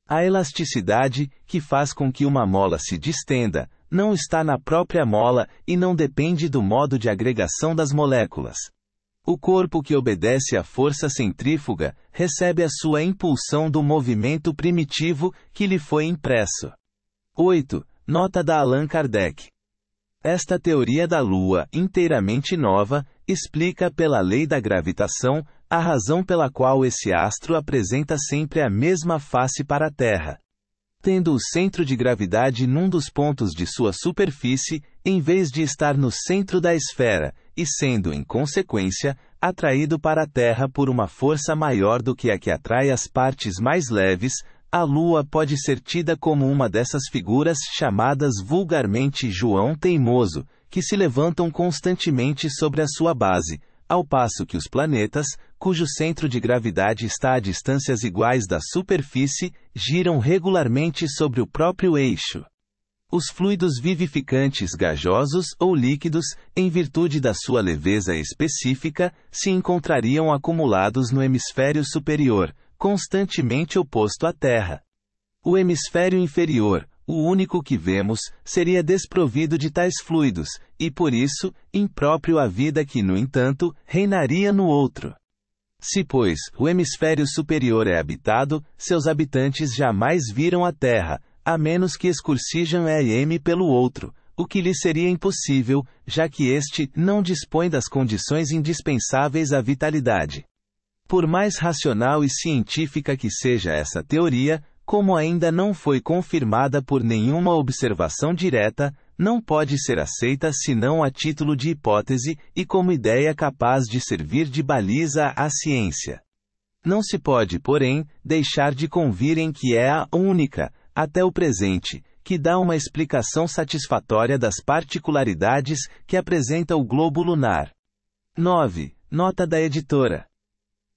A elasticidade, que faz com que uma mola se distenda, não está na própria mola e não depende do modo de agregação das moléculas. O corpo que obedece à força centrífuga, recebe a sua impulsão do movimento primitivo que lhe foi impresso. 8. Nota da Allan Kardec. Esta teoria da Lua, inteiramente nova, explica pela lei da gravitação, a razão pela qual esse astro apresenta sempre a mesma face para a Terra. Tendo o centro de gravidade num dos pontos de sua superfície, em vez de estar no centro da esfera, e sendo, em consequência, atraído para a Terra por uma força maior do que a que atrai as partes mais leves, a Lua pode ser tida como uma dessas figuras chamadas vulgarmente João Teimoso, que se levantam constantemente sobre a sua base, ao passo que os planetas, cujo centro de gravidade está a distâncias iguais da superfície, giram regularmente sobre o próprio eixo. Os fluidos vivificantes gasosos ou líquidos, em virtude da sua leveza específica, se encontrariam acumulados no hemisfério superior, constantemente oposto à Terra. O hemisfério inferior, o único que vemos, seria desprovido de tais fluidos, e por isso, impróprio à vida que, no entanto, reinaria no outro. Se, pois, o hemisfério superior é habitado, seus habitantes jamais viram a Terra, a menos que excursijam pelo outro, o que lhe seria impossível, já que este não dispõe das condições indispensáveis à vitalidade. Por mais racional e científica que seja essa teoria, como ainda não foi confirmada por nenhuma observação direta, não pode ser aceita senão a título de hipótese e como ideia capaz de servir de baliza à ciência. Não se pode, porém, deixar de convir em que é a única, até o presente, que dá uma explicação satisfatória das particularidades que apresenta o globo lunar. 9. Nota da editora.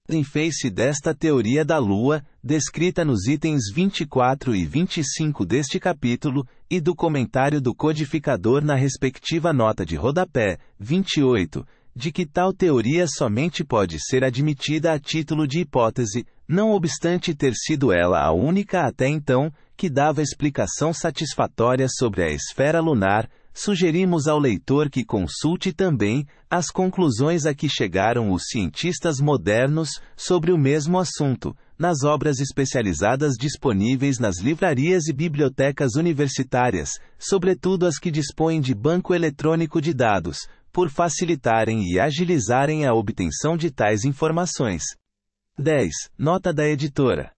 Em face desta teoria da Lua, descrita nos itens 24 e 25 deste capítulo, e do comentário do codificador na respectiva nota de rodapé, 28, de que tal teoria somente pode ser admitida a título de hipótese, não obstante ter sido ela a única até então, que dava explicação satisfatória sobre a esfera lunar, sugerimos ao leitor que consulte também as conclusões a que chegaram os cientistas modernos sobre o mesmo assunto, nas obras especializadas disponíveis nas livrarias e bibliotecas universitárias, sobretudo as que dispõem de banco eletrônico de dados, por facilitarem e agilizarem a obtenção de tais informações. 10. Nota da editora.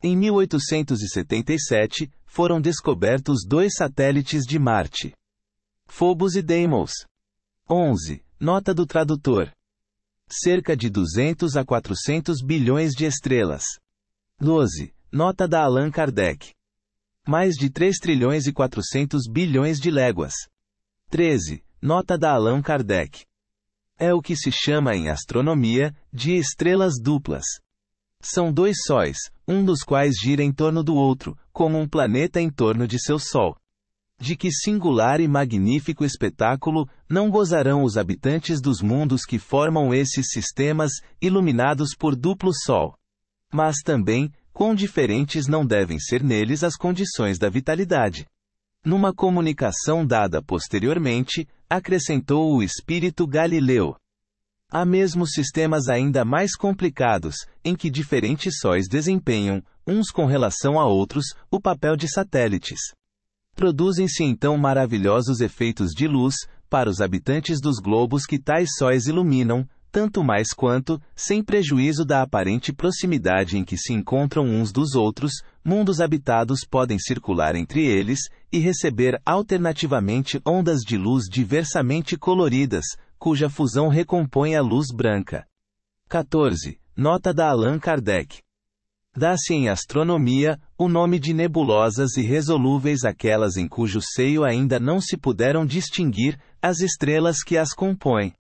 Em 1877, foram descobertos 2 satélites de Marte. Phobos e Deimos. 11. Nota do tradutor. Cerca de 200 a 400 bilhões de estrelas. 12. Nota da Allan Kardec. Mais de 3 trilhões e 400 bilhões de léguas. 13. Nota da Allan Kardec. É o que se chama em astronomia de estrelas duplas. São 2 sóis, um dos quais gira em torno do outro, como um planeta em torno de seu Sol. De que singular e magnífico espetáculo não gozarão os habitantes dos mundos que formam esses sistemas, iluminados por duplo Sol. Mas também, quão diferentes não devem ser neles as condições da vitalidade. Numa comunicação dada posteriormente, acrescentou o espírito Galileu. Há mesmo sistemas ainda mais complicados, em que diferentes sóis desempenham, uns com relação a outros, o papel de satélites. Produzem-se então maravilhosos efeitos de luz, para os habitantes dos globos que tais sóis iluminam, tanto mais quanto, sem prejuízo da aparente proximidade em que se encontram uns dos outros, mundos habitados podem circular entre eles, e receber alternativamente ondas de luz diversamente coloridas, cuja fusão recompõe a luz branca. 14. Nota da Allan Kardec. Dá-se em astronomia, o nome de nebulosas irresolúveis aquelas em cujo seio ainda não se puderam distinguir as estrelas que as compõem.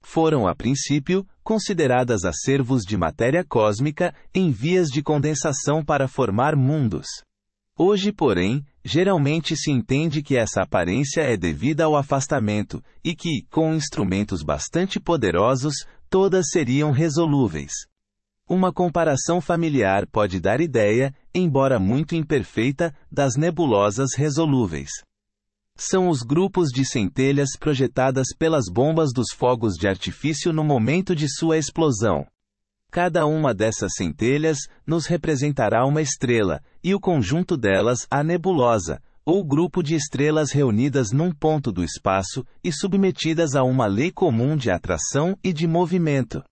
Foram, a princípio, consideradas acervos de matéria cósmica, em vias de condensação para formar mundos. Hoje, porém, geralmente se entende que essa aparência é devida ao afastamento, e que, com instrumentos bastante poderosos, todas seriam resolúveis. Uma comparação familiar pode dar ideia, embora muito imperfeita, das nebulosas resolúveis. São os grupos de centelhas projetadas pelas bombas dos fogos de artifício no momento de sua explosão. Cada uma dessas centelhas nos representará uma estrela, e o conjunto delas a nebulosa, ou grupo de estrelas reunidas num ponto do espaço e submetidas a uma lei comum de atração e de movimento.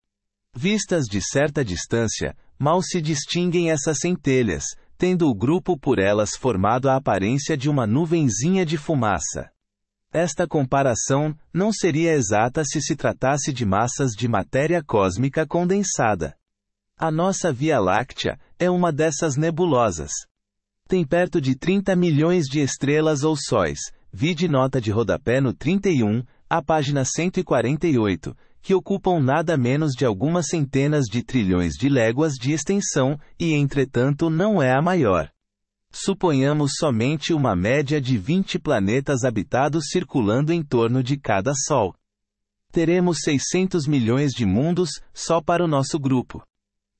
Vistas de certa distância, mal se distinguem essas centelhas, tendo o grupo por elas formado a aparência de uma nuvenzinha de fumaça. Esta comparação não seria exata se se tratasse de massas de matéria cósmica condensada. A nossa Via Láctea é uma dessas nebulosas. Tem perto de 30 milhões de estrelas ou sóis, vide nota de rodapé no 31, a página 148, que ocupam nada menos de algumas centenas de trilhões de léguas de extensão, e entretanto não é a maior. Suponhamos somente uma média de 20 planetas habitados circulando em torno de cada Sol. Teremos 600 milhões de mundos, só para o nosso grupo.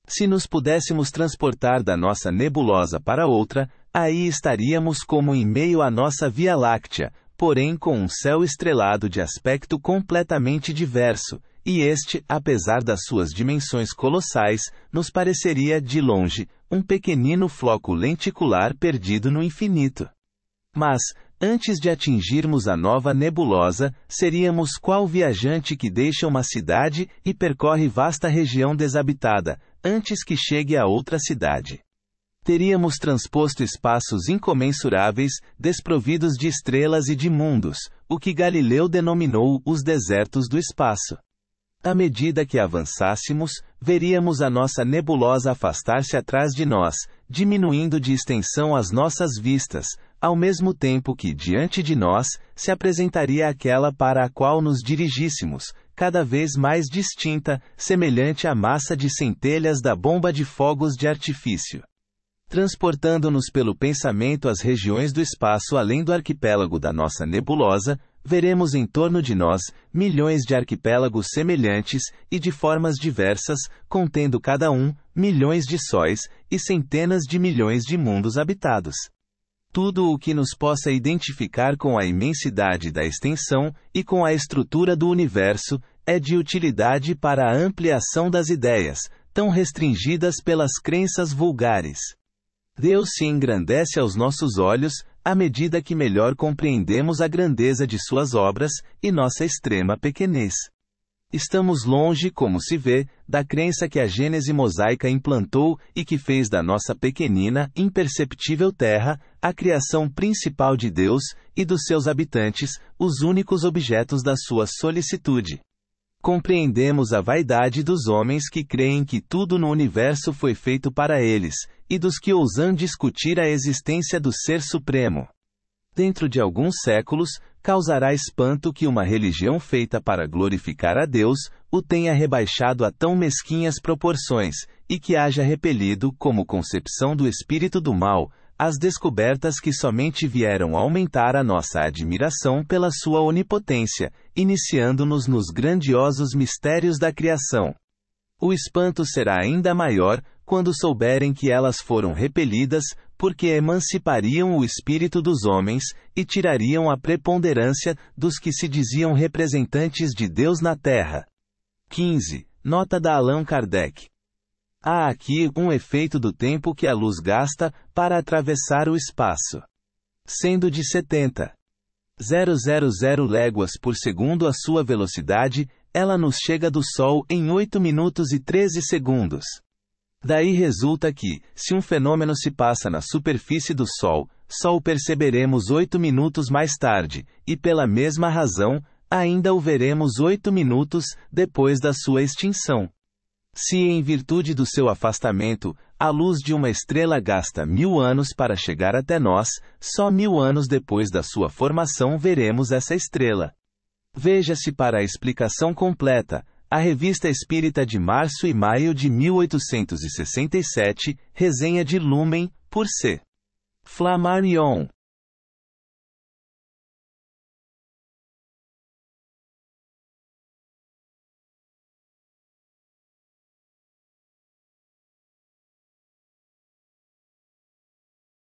Se nos pudéssemos transportar da nossa nebulosa para outra, aí estaríamos como em meio à nossa Via Láctea, porém com um céu estrelado de aspecto completamente diverso, e este, apesar das suas dimensões colossais, nos pareceria, de longe, um pequenino floco lenticular perdido no infinito. Mas, antes de atingirmos a nova nebulosa, seríamos qual viajante que deixa uma cidade e percorre vasta região desabitada, antes que chegue a outra cidade. Teríamos transposto espaços incomensuráveis, desprovidos de estrelas e de mundos, o que Galileu denominou os desertos do espaço. À medida que avançássemos, veríamos a nossa nebulosa afastar-se atrás de nós, diminuindo de extensão as nossas vistas, ao mesmo tempo que, diante de nós, se apresentaria aquela para a qual nos dirigíssemos, cada vez mais distinta, semelhante à massa de centelhas da bomba de fogos de artifício. Transportando-nos pelo pensamento às regiões do espaço além do arquipélago da nossa nebulosa, veremos em torno de nós milhões de arquipélagos semelhantes e de formas diversas, contendo cada um milhões de sóis e centenas de milhões de mundos habitados. Tudo o que nos possa identificar com a imensidade da extensão e com a estrutura do universo é de utilidade para a ampliação das ideias, tão restringidas pelas crenças vulgares. Deus se engrandece aos nossos olhos, à medida que melhor compreendemos a grandeza de suas obras e nossa extrema pequenez. Estamos longe, como se vê, da crença que a Gênese mosaica implantou e que fez da nossa pequenina, imperceptível terra, a criação principal de Deus e dos seus habitantes, os únicos objetos da sua solicitude. Compreendemos a vaidade dos homens que creem que tudo no universo foi feito para eles, e dos que ousam discutir a existência do Ser Supremo. Dentro de alguns séculos, causará espanto que uma religião feita para glorificar a Deus o tenha rebaixado a tão mesquinhas proporções, e que haja repelido, como concepção do espírito do mal, as descobertas que somente vieram aumentar a nossa admiração pela sua onipotência, iniciando-nos nos grandiosos mistérios da criação. O espanto será ainda maior, quando souberem que elas foram repelidas, porque emancipariam o espírito dos homens, e tirariam a preponderância dos que se diziam representantes de Deus na Terra. 15. Nota da Allan Kardec. Há aqui um efeito do tempo que a luz gasta para atravessar o espaço. Sendo de 70,000 léguas por segundo a sua velocidade, ela nos chega do Sol em 8 minutos e 13 segundos. Daí resulta que, se um fenômeno se passa na superfície do Sol, só o perceberemos 8 minutos mais tarde, e pela mesma razão, ainda o veremos 8 minutos depois da sua extinção. Se em virtude do seu afastamento, a luz de uma estrela gasta 1000 anos para chegar até nós, só 1000 anos depois da sua formação veremos essa estrela. Veja-se para a explicação completa, a Revista Espírita de março e maio de 1867, resenha de Lumen, por C. Flammarion.